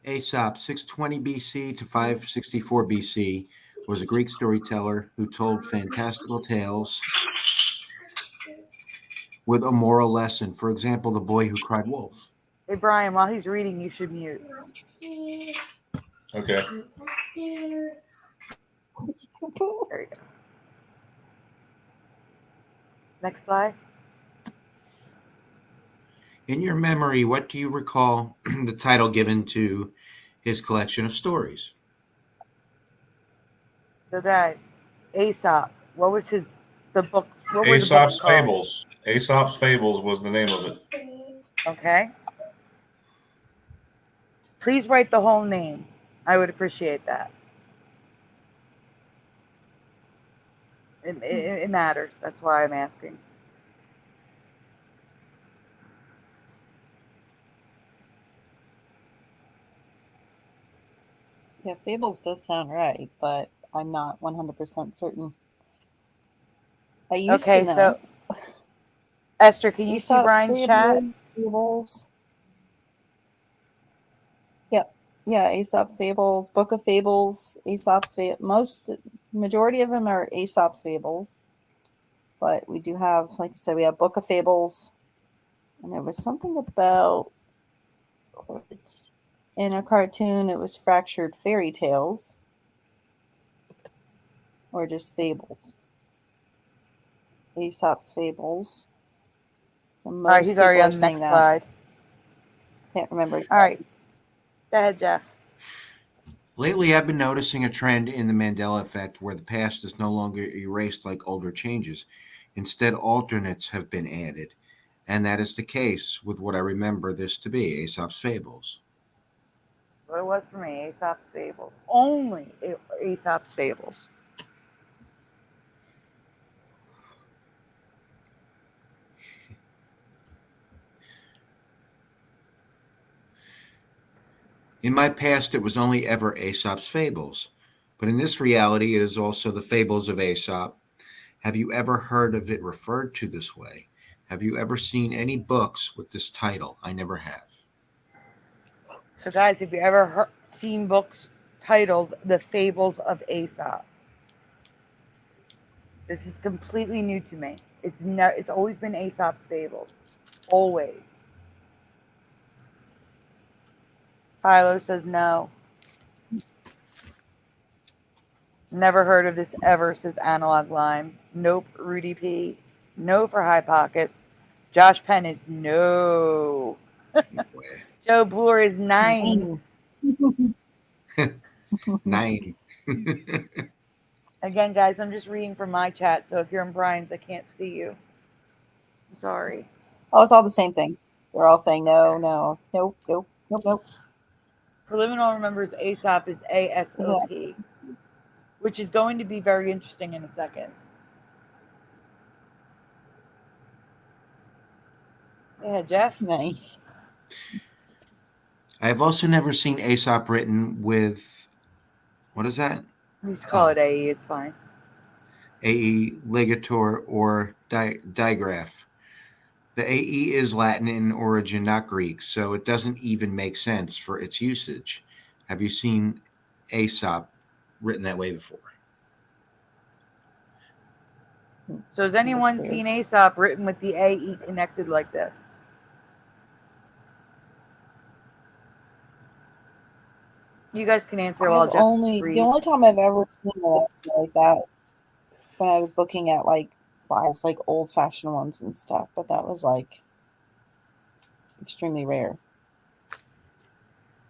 Aesop, 620 BC to 564 BC, was a Greek storyteller who told fantastical tales with a moral lesson. For example, The Boy Who Cried Wolf. Hey, Brian, while he's reading, you should mute. Okay. There you go. Next slide. In your memory, what do you recall the title given to his collection of stories? So, guys, Aesop. What was the book? What were the Aesop's books called? Fables. Aesop's Fables was the name of it. Okay. Please write the whole name. I would appreciate that. It matters. That's why I'm asking. Yeah, Fables does sound right, but I'm not 100% certain. I used to know. So Esther, can you see Aesop's Brian's chat? Fables. Yeah, Aesop Fables, Book of Fables, Aesop's majority of them are Aesop's Fables. But we do have, like I said, we have Book of Fables, and there was something about in a cartoon. It was Fractured Fairy Tales, or just Fables. Aesop's Fables. All right, he's already on the next slide. Can't remember. All right. Go ahead, Jeff. Lately, I've been noticing a trend in the Mandela effect where the past is no longer erased like older changes. Instead, alternates have been added. And that is the case with what I remember this to be, Aesop's Fables. What it was for me, Aesop's Fables. Only Aesop's Fables. In my past, it was only ever Aesop's Fables. But in this reality, it is also the Fables of Aesop. Have you ever heard of it referred to this way? Have you ever seen any books with this title? I never have. So, guys, have you ever seen books titled The Fables of Aesop? This is completely new to me. It's always been Aesop's Fables. Always. Philo says no. Never heard of this ever, says Analog Lime. Nope, Rudy P. No for High Pockets. Josh Penn is no. Joe Bloor is 9. 9. Again, guys, I'm just reading from my chat, so if you're in Brian's, I can't see you. I'm sorry. Oh, it's all the same thing. We're all saying no, no, nope, nope, nope, nope. Preliminary remembers Aesop is ASOP, which is going to be very interesting in a second. Go ahead, Jeff. Nice. I have also never seen Aesop written with, what is that? We just call it AE, it's fine. AE ligator or digraph. The AE is Latin in origin, not Greek, so it doesn't even make sense for its usage. Have you seen Aesop written that way before? So has anyone seen Aesop written with the AE connected like this? You guys can answer while Jeff's the only time I've ever seen it like that is when I was looking at like old fashioned ones and stuff, but that was like extremely rare.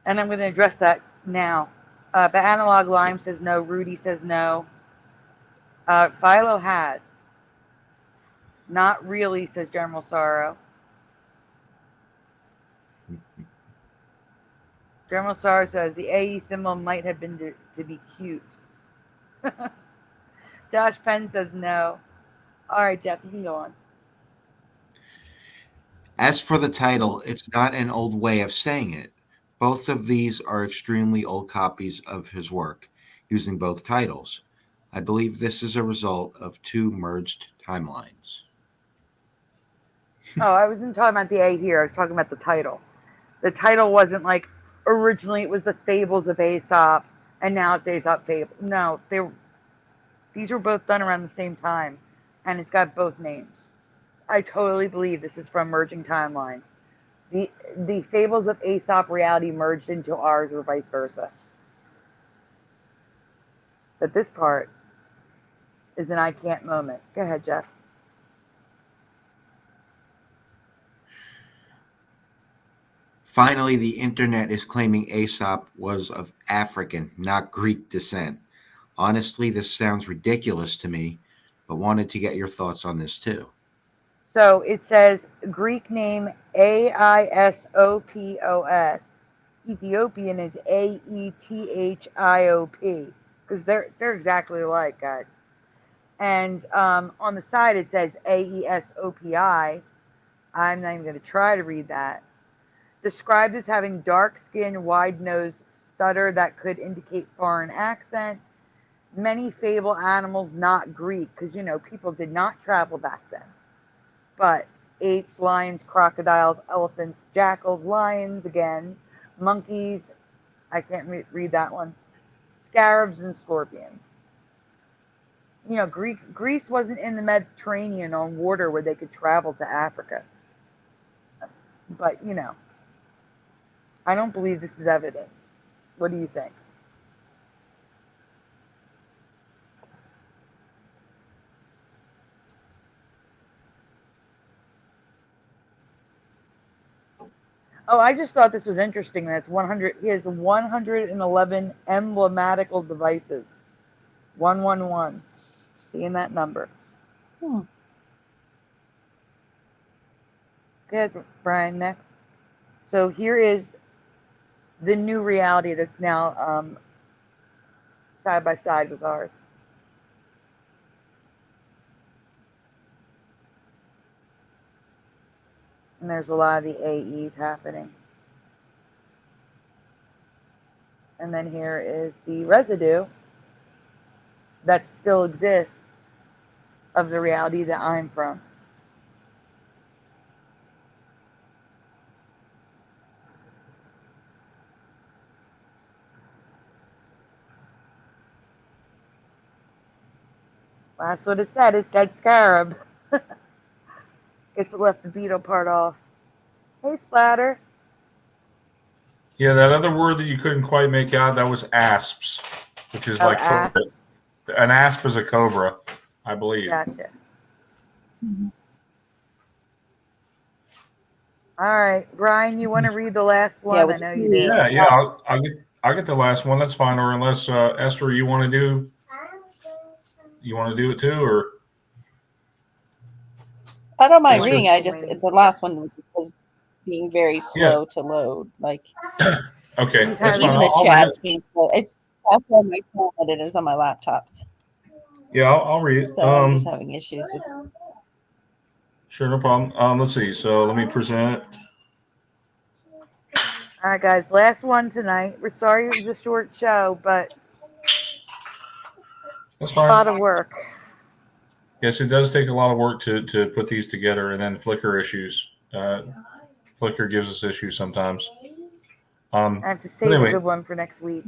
And I'm going to address that now. But Analog Lime says no. Rudy says no. Philo has. Not really, says General Sorrow. General Sorrow says the AE symbol might have been to be cute. Josh Penn says no. All right, Jeff, you can go on. As for the title, it's not an old way of saying it. Both of these are extremely old copies of his work, using both titles. I believe this is a result of 2 merged timelines. Oh, I wasn't talking about the A here. I was talking about the title. The title wasn't like originally it was the Fables of Aesop, and now it's Aesop Fable. No, these were both done around the same time, and it's got both names. I totally believe this is from merging timelines. The Fables of Aesop reality merged into ours, or vice versa. But this part is an I can't moment. Go ahead, Jeff. Finally, the internet is claiming Aesop was of African, not Greek descent. Honestly, this sounds ridiculous to me, but wanted to get your thoughts on this too. So it says Greek name Aisopos. Ethiopian is Aethiop, because they're exactly alike, guys. And on the side it says Aesopi. I'm not even going to try to read that. Described as having dark skin, wide nose, stutter that could indicate foreign accent. Many fable animals not Greek, because people did not travel back then. But apes, lions, crocodiles, elephants, jackals, lions again, monkeys, I can't read that one, scarabs and scorpions. Greece wasn't in the Mediterranean on water where they could travel to Africa. But, I don't believe this is evidence. What do you think? Oh, I just thought this was interesting. That's 100. He has 111 emblematical devices. 111. Seeing that number. Good, Brian. Next. So here is the new reality that's now side by side with ours. And there's a lot of the AEs happening. And then here is the residue that still exists of the reality that I'm from. That's what it said. It said scarab. Guess it left the beetle part off. Hey, Splatter. Yeah, that other word that you couldn't quite make out, that was asps, which is like asp. an asp is a cobra, I believe. Gotcha. All right, Brian, you want to read the last one? Yeah, I know you do. Yeah. I'll get the last one. That's fine. Or unless Esther, you want to do it too, or I don't mind What's reading. your- I just the last one was being very slow to load. Like okay, He's that's having- fine. even the I'll read chat's it. being slow. It's faster on my phone than it is on my laptops. Yeah, I'll read it. So I'm just having issues with. Sure, no problem. Let's see. So let me present. All right, guys, last one tonight. We're sorry it was a short show, but That's a fine. lot of work. Yes, it does take a lot of work to put these together, and then Flickr issues. Flickr gives us issues sometimes. I have to save anyway, a good one for next week.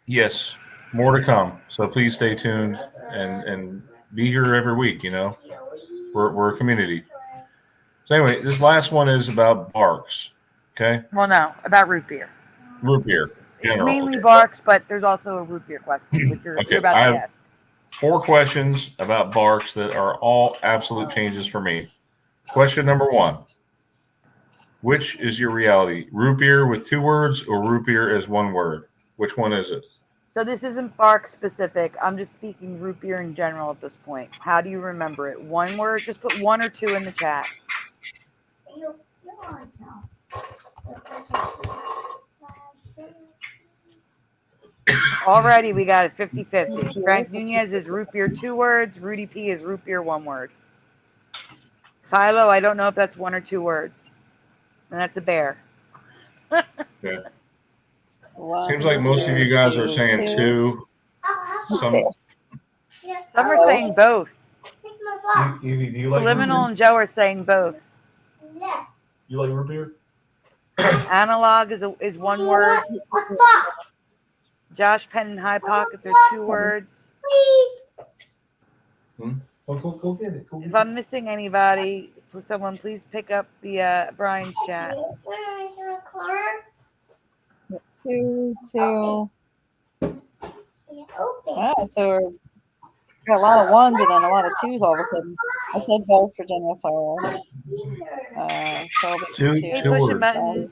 Yes, more to come. So please stay tuned and be here every week. You know, we're a community. So anyway, this last one is about barks. Okay, Well, no, about root beer. root beer. General. Mainly barks, but there's also a root beer question, which you're Okay, about I to have ask. 4 questions about barks that are all absolute changes for me. Question number 1. Which is your reality? Root beer with 2 words or root beer as 1 word? Which one is it? So this isn't bark specific. I'm just speaking root beer in general at this point. How do you remember it? 1 word? Just put 1 or 2 in the chat. Already we got it 50-50. Frank Nunez is root beer 2 words. Rudy P is root beer 1 word. Philo, I don't know if that's 1 or 2 words. And that's a bear. Yeah. One, Seems like most of you guys are saying 2. Some are saying both. do you like root Subliminal beer? and Joe are saying both. You like root beer? Analog is 1 word. Josh Penn and High Pockets are 2 words. Go get it. If I'm missing anybody, someone please pick up the Brian's chat. 2. Wow, so we're got a lot of 1s and then a lot of 2s all of a sudden. I said both for General Sorrow. Two Keep words. pushing buttons.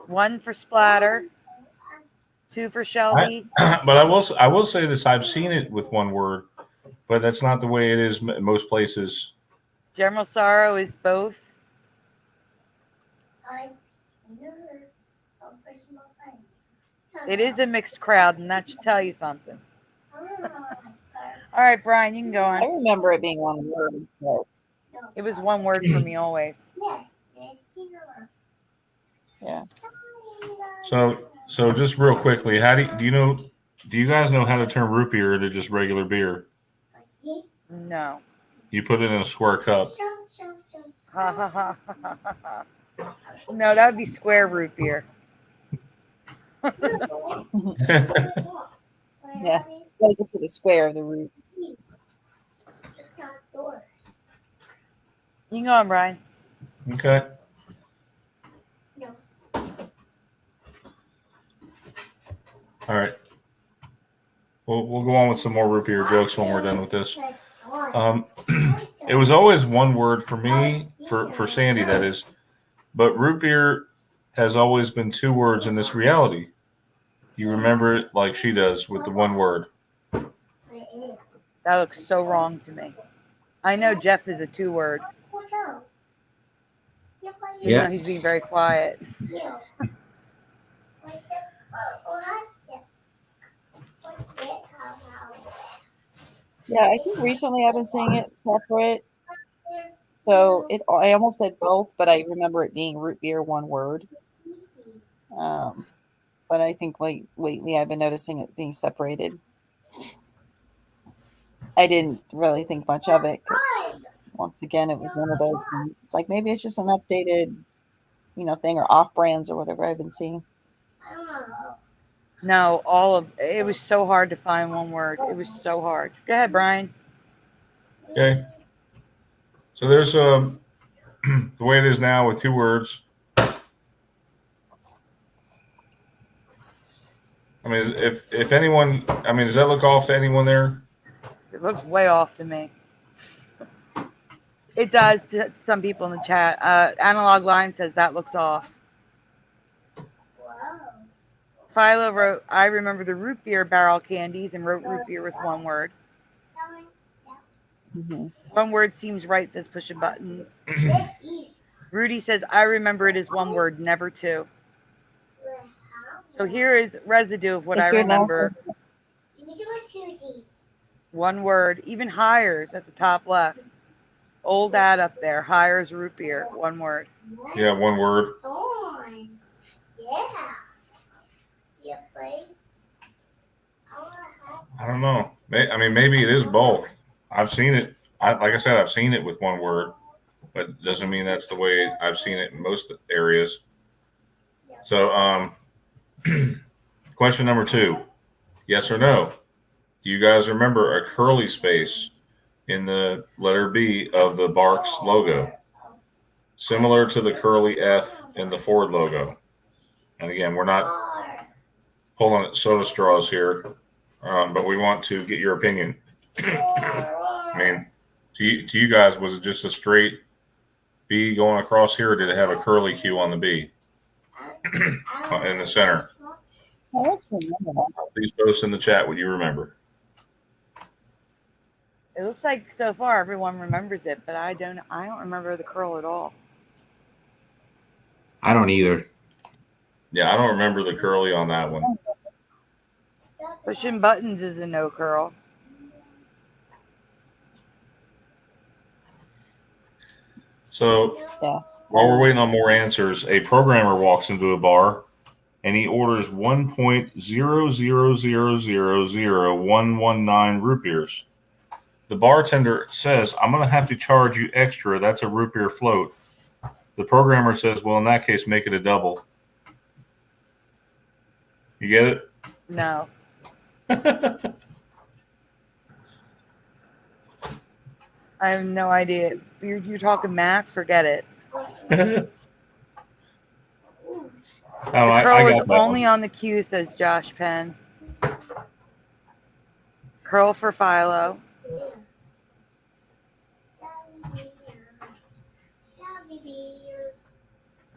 1 for Splatter. 2 for Shelby. But I will say this: I've seen it with 1 word, but that's not the way it is in most places. General Sorrow is both. It is a mixed crowd, and that should tell you something. All right, Brian, you can go I on. remember it being 1 word. But It was 1 word for me always. yeah. So just real quickly, how do you guys know how to turn root beer into just regular beer? No. You put it in a square cup. No, that would be square root beer. Yeah. Gotta get to the square of the root. You can go on, Brian. Okay. All right. We'll go on with some more root beer jokes when we're done with this. It was always 1 word for me, for Sandy, that is. But root beer has always been 2 words in this reality. You remember it like she does with the 1 word. That looks so wrong to me. I know Jeff is a 2 word. Yeah. He's being very quiet. Yeah, I think recently I've been seeing it separate. So I almost said both, but I remember it being root beer 1 word. But I think like lately I've been noticing it being separated. I didn't really think much of it because once again it was one of those things. Like maybe it's just an updated, thing or off brands or whatever I've been seeing. No, all of it was so hard to find one word. It was so hard. Go ahead, Brian. Okay. So there's the way it is now with 2 words. I mean, if anyone, I mean, does that look off to anyone there? It looks way off to me. It does to some people in the chat. Analog Line says that looks off. Philo wrote, I remember the root beer barrel candies, and wrote root beer with one word. Mm-hmm. One word seems right, says Pushing Buttons. Rudy says, I remember it is one word, never 2. So here is residue of what I remember. One word, even Hires at the top left. Old ad up there, Hires root beer, one word. Yeah, one word. I don't know. I mean, maybe it is both. I've seen it. Like I said, I've seen it with one word, but it doesn't mean that's the way I've seen it in most areas. So, question number 2, yes or no? Do you guys remember a curly space in the letter B of the Barks logo, similar to the curly F in the Ford logo? And again, we're not pulling at soda straws here, but we want to get your opinion. I mean, to you guys, was it just a straight B going across here, or did it have a curly Q on the B in the center? I actually remember that. Please post in the chat what you remember. It looks like so far everyone remembers it, but I don't remember the curl at all. I don't either. Yeah, I don't remember the curly on that one. Pushing Buttons is a no curl. So Yeah. while we're waiting on more answers, a programmer walks into a bar and he orders 1.000000119 root beers. The bartender says, I'm going to have to charge you extra. That's a root beer float. The programmer says, well, in that case, make it a double. You get it? No. I have no idea. You're talking math? Forget it. The curl is only on the Q, says Josh Penn. Curl for Philo.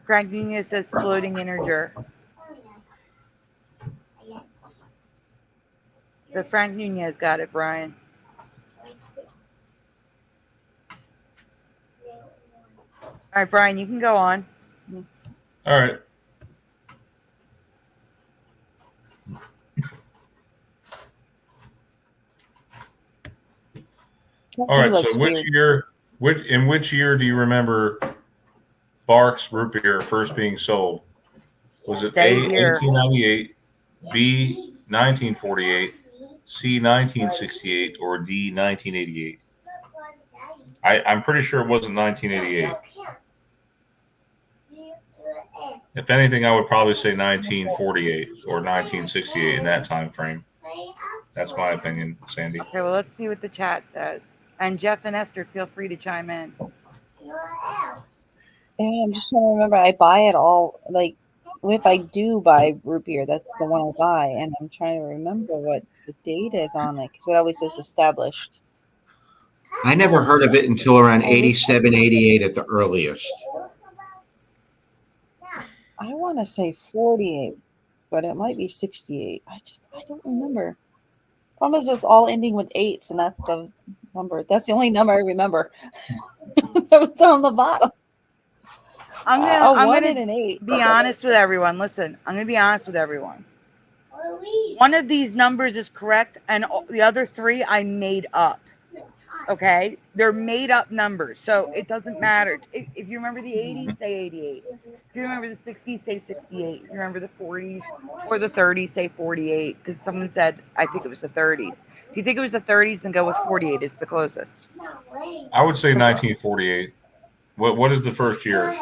Frank Nunez says floating integer. So Frank Nunez got it, Brian. All right, Brian, you can go on. All right. All right. So in which year do you remember Barks root beer first being sold? Was it A, 1898, B, 1948, C, 1968, or D, 1988? I'm pretty sure it wasn't 1988. If anything, I would probably say 1948 or 1968 in that time frame. That's my opinion, Sandy. Okay, well, let's see what the chat says. And Jeff and Esther, feel free to chime in. Yeah, I'm just trying to remember. I buy it all. Like, if I do buy root beer, that's the one I buy. And I'm trying to remember what the date is on it because it always says established. I never heard of it until around 87, 88 at the earliest. I want to say 48, but it might be 68. I don't remember. Problem is, it's all ending with 8s, and that's the number. That's the only number I remember. That was on the bottom. I'm gonna be honest with everyone. Listen, I'm gonna be honest with everyone. One of these numbers is correct, and the other 3 I made up. Okay, they're made up numbers, so it doesn't matter. If you remember the 80s, say 88. If you remember the 60s, say 68. If you remember the 40s or the 30s, say 48. Because someone said, I think it was the 30s. If you think it was the 30s, then go with 48. It's the closest. I would say 1948. What is the first year?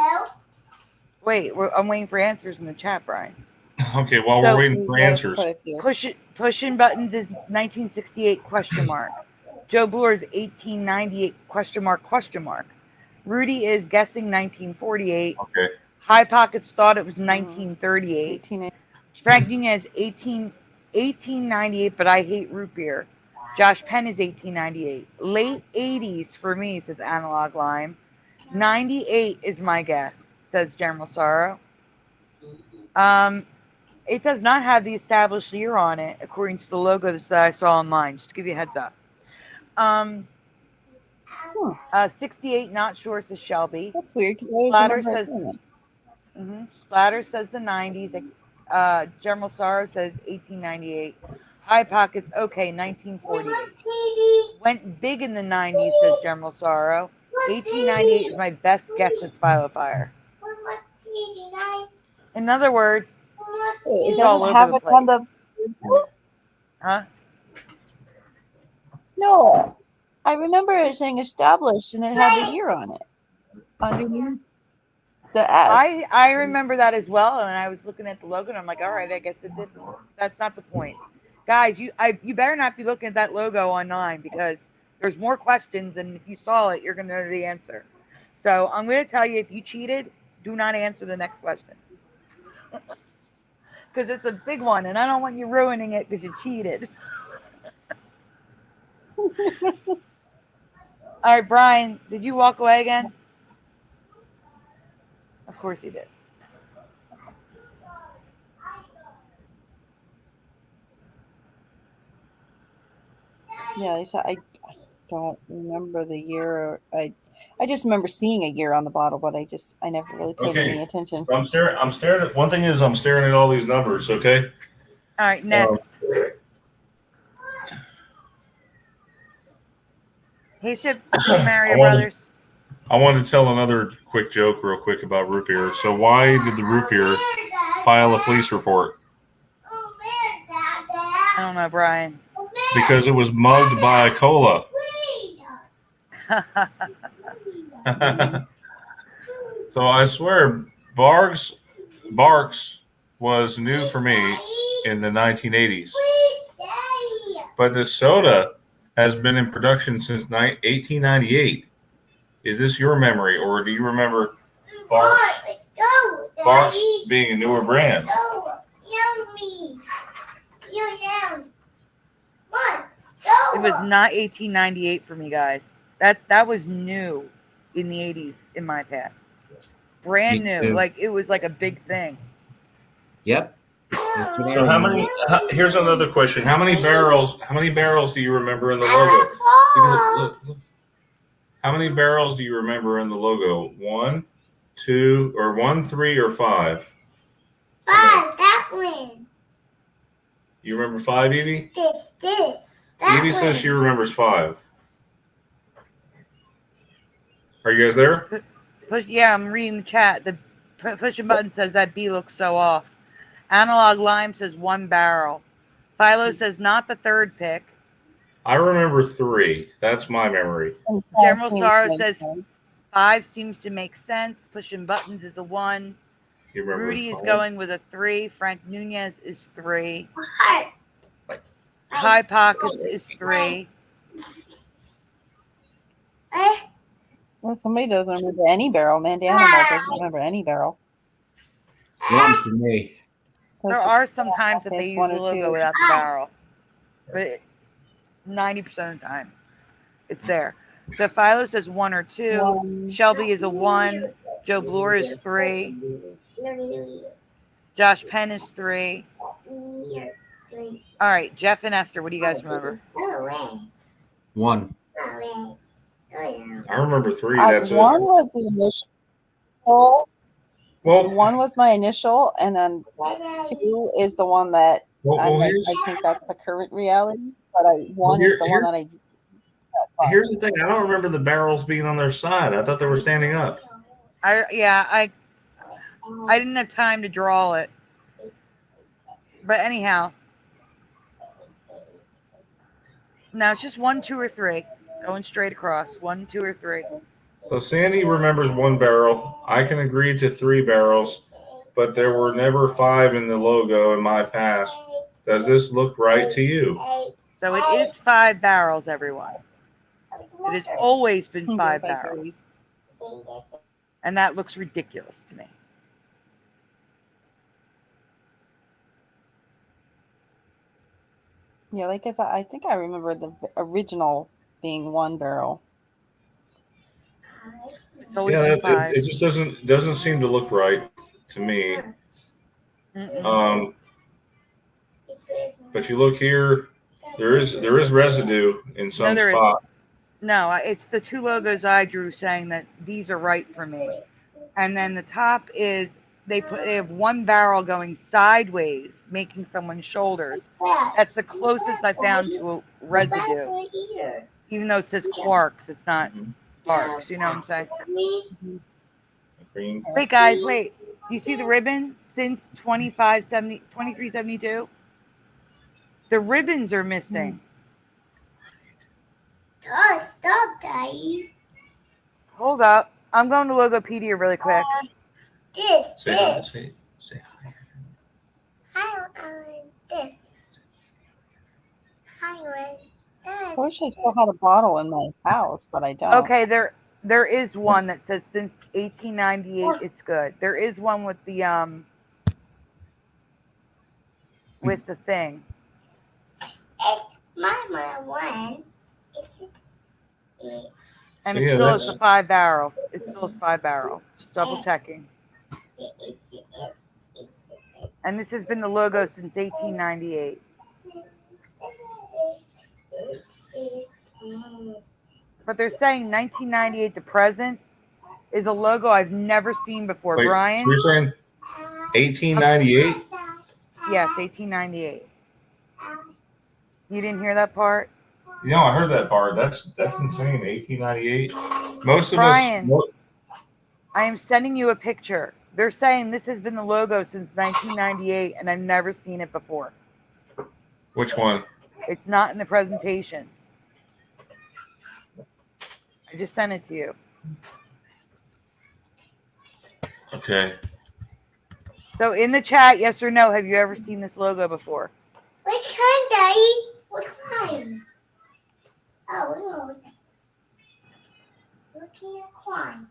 Wait, I'm waiting for answers in the chat, Brian. Okay, while So- we're waiting for Yeah, answers. quite a few. Pushing Buttons is 1968 question mark. Joe Bloor is 1898 question mark question mark. Rudy is guessing 1948. Okay. High Pockets thought it was 1938. 18. Frank Nunez 1898, but I hate root beer. Josh Penn is 1898. Late 80s for me, says Analog Lime. 98 is my guess, says General Sorrow. It does not have the established year on it, according to the logo that I saw online, just to give you a heads up. 68, not sure, says Shelby. That's weird because I always Splatter remember says- saying it. Splatter says the 90s. General Sorrow says 1898. High Pockets, okay, 1948. Went big in the 90s, says General Sorrow. 1898 is my best guess, says Philo Fire. In other words, It it's all doesn't over have the it on place. the. Huh? No, I remember it saying established and it had the year on it underneath the S. I remember that as well, and I was looking at the logo, and I'm like, all right, I guess it did. That's not the point, guys. You better not be looking at that logo online because there's more questions, and if you saw it, you're gonna know the answer. So I'm gonna tell you, if you cheated, do not answer the next question because it's a big one, and I don't want you ruining it because you cheated. All right, Brian, did you walk away again? Of course he did. Yeah, they said I don't remember the year. I just remember seeing a year on the bottle, but I never really paid Okay. any attention. I'm staring at one thing is I'm staring at all these numbers, okay? All right, next. Hey, Super Mario Brothers. I wanted to tell another quick joke real quick about root beer. So why did the root beer file a police report? I don't know, Brian. Because it was mugged by a cola. So I swear, Barks was new for me in the 1980s. But this soda has been in production since 1898. Is this your memory, or do you remember Barks being a newer brand? It was not 1898 for me, guys. That was new in the 80s in my past. Brand Me new. too. Like it was like a big thing. Yep. That's what I So how remember. many? Here's another question: How many barrels do you remember in the logo? Look. How many barrels do you remember in the logo? 1, 2, or 1, 3, or 5? 5, that one. You remember 5, Evie? This. That Evie one. says she remembers 5. Are you guys there? Yeah, I'm reading the chat. The pushing button says that B looks so off. Analog Lime says 1 barrel. Philo says not the third pick. I remember 3. That's my memory. General Sorrow says 5 seems to make sense. Pushing Buttons is a 1. You remember Rudy is 5? going with a 3. Frank Nunez is 3. Heart. High Pockets is 3. Well, somebody doesn't remember any barrel. Mandela doesn't remember any barrel. 1 for me. There are some times that they It's use 1 the or logo 2. without the barrel, but 90% of the time, it's there. So Philo says 1 or 2. 1. Shelby is a 1. Joe Bloor is 3. Josh Penn is 3. All right, Jeff and Esther, what do you guys remember? 1. I remember 3. That's 1 it. was the initial. Well, 1 was my initial, and then 2 is the one that I think that's the current reality. But 1 is the one that I. Here's the thing. I don't remember the barrels being on their side. I thought they were standing up. I didn't have time to draw it. But anyhow. Now it's just 1, 2, or 3. Going straight across. 1, 2, or 3. So Sandy remembers 1 barrel. I can agree to 3 barrels. but there were never 5 in the logo in my past. Does this look right to you? So it is 5 barrels, everyone. It has always been 5 barrels. And that looks ridiculous to me. Yeah, like I think I remember the original being 1 barrel. It's always been 5. It just doesn't seem to look right to me. But you look here, there is residue in some spot. No, it's the 2 logos I drew saying that these are right for me. And then the top is they have 1 barrel going sideways, making someone's shoulders. That's the closest I found to a residue. Even though it says quarks, it's not quarks. You know what I'm saying? Wait, guys, wait. Do you see the ribbon? Since 2372? The ribbons are missing. Oh, stop, Daddy. Hold up. I'm going to Logopedia really quick. Say hi. Hi, this. Hi, I wish I still had a bottle in my house, but I don't. Okay, there is one that says since 1898 it's good. There is one with the thing. It's my one. Is it? And it still is the 5 barrels. It still is 5 barrels. Just double checking. And this has been the logo since 1898. But they're saying 1998 to present is a logo I've never seen before. Wait, Brian? So you're saying 1898? Yes, 1898. You didn't hear that part? No, I heard that part. That's insane. 1898. Most of Brian, us. I am sending you a picture. They're saying this has been the logo since 1998, and I've never seen it before. Which one? It's not in the presentation. I just sent it to you. Okay. Oh, So in the chat, yes or no, have you ever seen this logo before? Which kind, Daddy? What kind? Oh, we know. Looking at coin.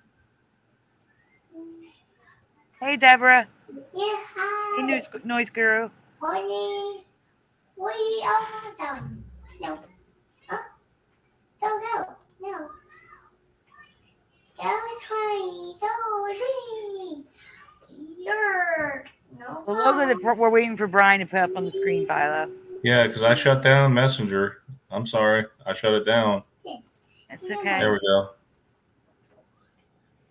Hey, Deborah. Yeah, hi. Hey, Noise Guru. Honey, we are done. No. Huh? Go. No. Go, twenty. Go, three. No. The logo that we're waiting for Brian to put up on the screen, Philo. Yeah, because I shut down Messenger. I'm sorry. I shut it down. It's okay. There we go.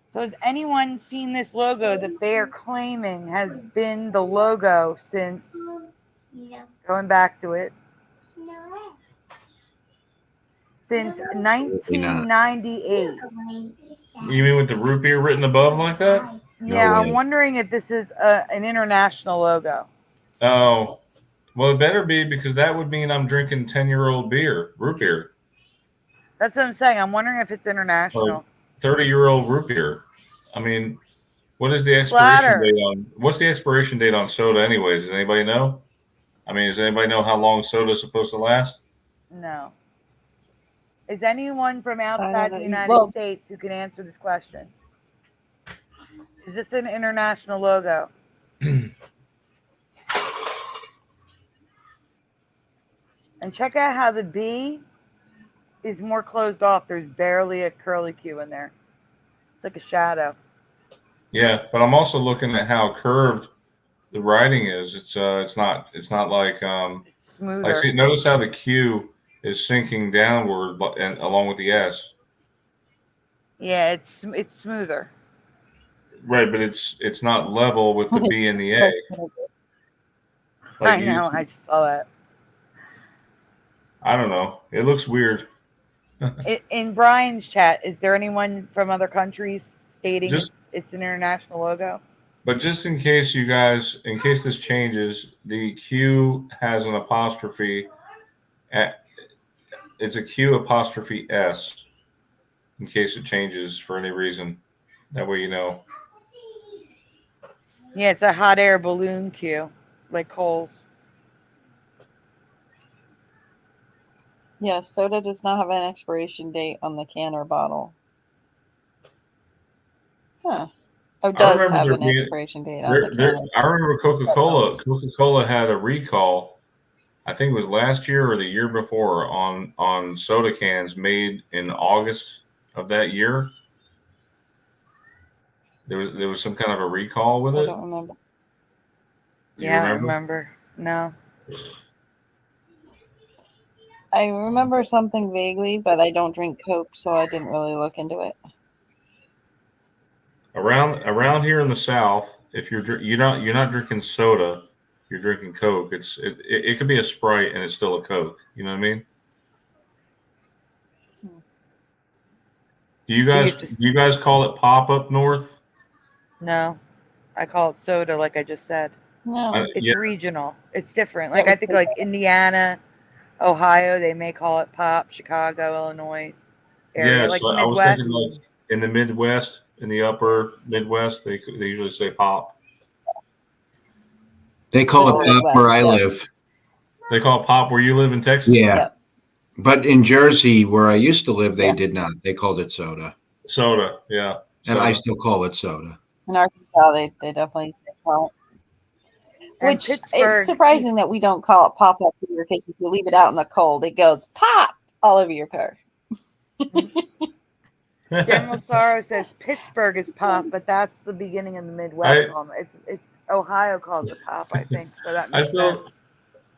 So has anyone seen this logo that they are claiming has been the logo since, going back to it, since 1998? You mean with the root beer written above like that? Yeah, No I'm way. wondering if this is an international logo. Oh, well, it better be, because that would mean I'm drinking 10-year-old beer, root beer. That's what I'm saying. I'm wondering if it's international. 30-year-old root beer. I mean, what is the expiration date on? What's the expiration date on soda, anyways? Does anybody know? I mean, does anybody know how long soda is supposed to last? No. Is anyone from outside the United States who can answer this question? Is this an international logo? And check out how the B is more closed off. There's barely a curly Q in there. It's like a shadow. Yeah, but I'm also looking at how curved the writing is. It's not like It's smoother. notice how the Q is sinking downward and along with the S. Yeah, it's smoother. Right, but it's not level with the B and the A. I know. I just saw that. I don't know. It looks weird. In Brian's chat, is there anyone from other countries stating it's an international logo? But just in case in case this changes, the Q has an apostrophe. It's a Q apostrophe S. In case it changes for any reason, that way you know. Yeah, it's a hot air balloon queue, like Kohl's. Yes, soda does not have an expiration date on the can or bottle. Huh. Oh, I does remember have there an being expiration date on the there. can. I remember Coca-Cola. Coca-Cola had a recall. I think it was last year or the year before on soda cans made in August of that year. There was some kind of a recall with I it. don't remember. Do you Yeah, I don't remember? remember. No. I remember something vaguely, but I don't drink Coke, so I didn't really look into it. Around here in the South, if you're not drinking soda, you're drinking Coke. It could be a Sprite and it's still a Coke. You know what I mean? Do So you have to. you guys call it pop up north? No, I call it soda, like I just said. No. It's Yeah, regional. It's different. Yeah, Like we I think, say like Indiana, Ohio, they may call it pop. Chicago, Illinois area, yeah. like So the I was Midwest. thinking like in the Midwest, in the upper Midwest, they usually say pop. They call Just it the pop where Midwest, I yes. live. They call it pop where you live in Texas. Yeah. Yep. But in Jersey, where I used to live, they Yeah. did not. They called it soda. Soda. Yeah. And I Soda. still call it soda. In Arkansas, they definitely say pop. And Which it's Pittsburgh, surprising that we don't call it pop up here, because if you leave it out in the cold, it goes pop all over your car. General Sorrow says Pittsburgh is pop, but that's the beginning of the Midwest. It's Ohio calls it pop, I think. So that I makes sense.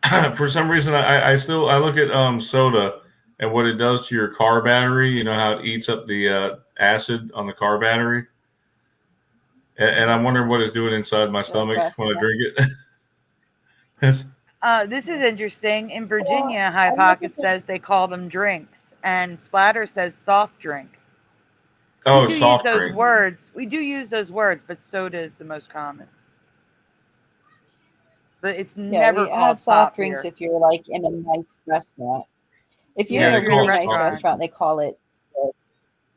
still, for some reason, I look at soda and what it does to your car battery. You know how it eats up the acid on the car battery, and I'm wondering what it's doing inside my stomach when I drink it. This is interesting. In Virginia, Well, High I look Pocket at the- says they call them drinks, and Splatter says soft drink. Oh, We do use soft those drink. words. We do use those words, but soda is the most common. But it's Yeah, never we called have soft pop drinks here. if you're like in a nice restaurant. If you're Yeah, in a they really call it nice soft restaurant, they call it.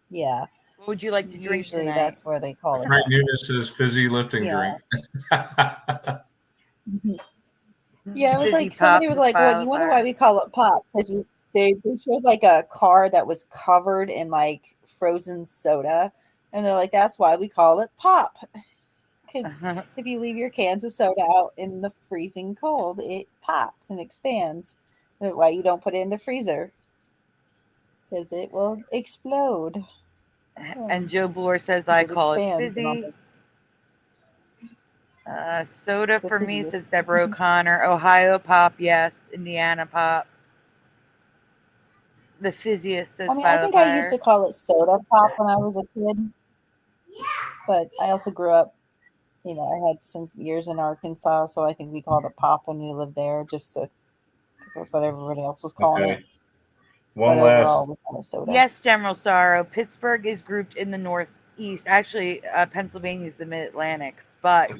Yeah, What would you like to drink usually tonight? that's where they call it. Frank Nunes says fizzy lifting Yeah. drink. Yeah, it was Fizzy like somebody Pop was like, "Well, Pile you of wonder Fire. why we call it pop?" Because they showed like a car that was covered in like frozen soda, and they're like, "That's why we call it pop." Because if you leave your cans of soda out in the freezing cold, it pops and expands. That's why you don't put it in the freezer, because it will explode. And Joe Bloor says I It call it expands and all fizzy. Soda The for me, fizziest. says Deborah O'Connor. Ohio pop, yes. Indiana pop. The fizziest, says I mean, I think I used to call it soda pop when I was a kid, but I also grew up, you know, I had some years in Arkansas, so I think we called it pop when we lived there, just to, that's what everybody else was calling it. Okay. One But last. overall, we call it soda. Yes, General Sorrow. Pittsburgh is grouped in the Northeast. Actually, Pennsylvania is the Mid-Atlantic, but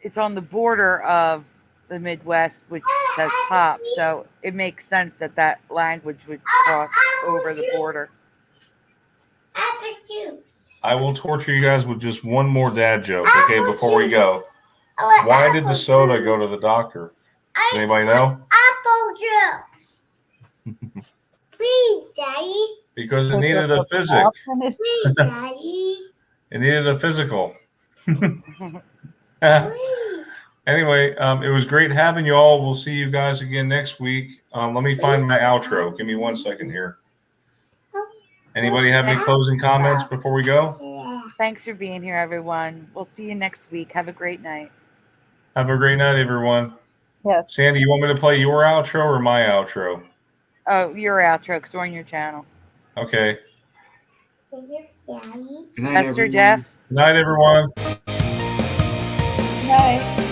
it's on the border of the Midwest, which says pop. So it makes sense that that language would cross over the border. I will torture you guys with just one more dad joke, okay, before we go. Why did the soda go to the doctor? Does anybody know? Apple juice. Please, Daddy. Because it needed a physic. Please, Daddy. It needed a physical. Please. Anyway, it was great having you all. We'll see you guys again next week. Let me find my outro. Give me 1 second here. Anybody have any closing comments before we go? Thanks for being here, everyone. We'll see you next week. Have a great night. Have a great night, everyone. Yes. Sandy, you want me to play your outro or my outro? Oh, your outro, because we're on your channel. Okay. This is Daddy's. Good night, Esther, everyone. Jeff. Good night, everyone. Night.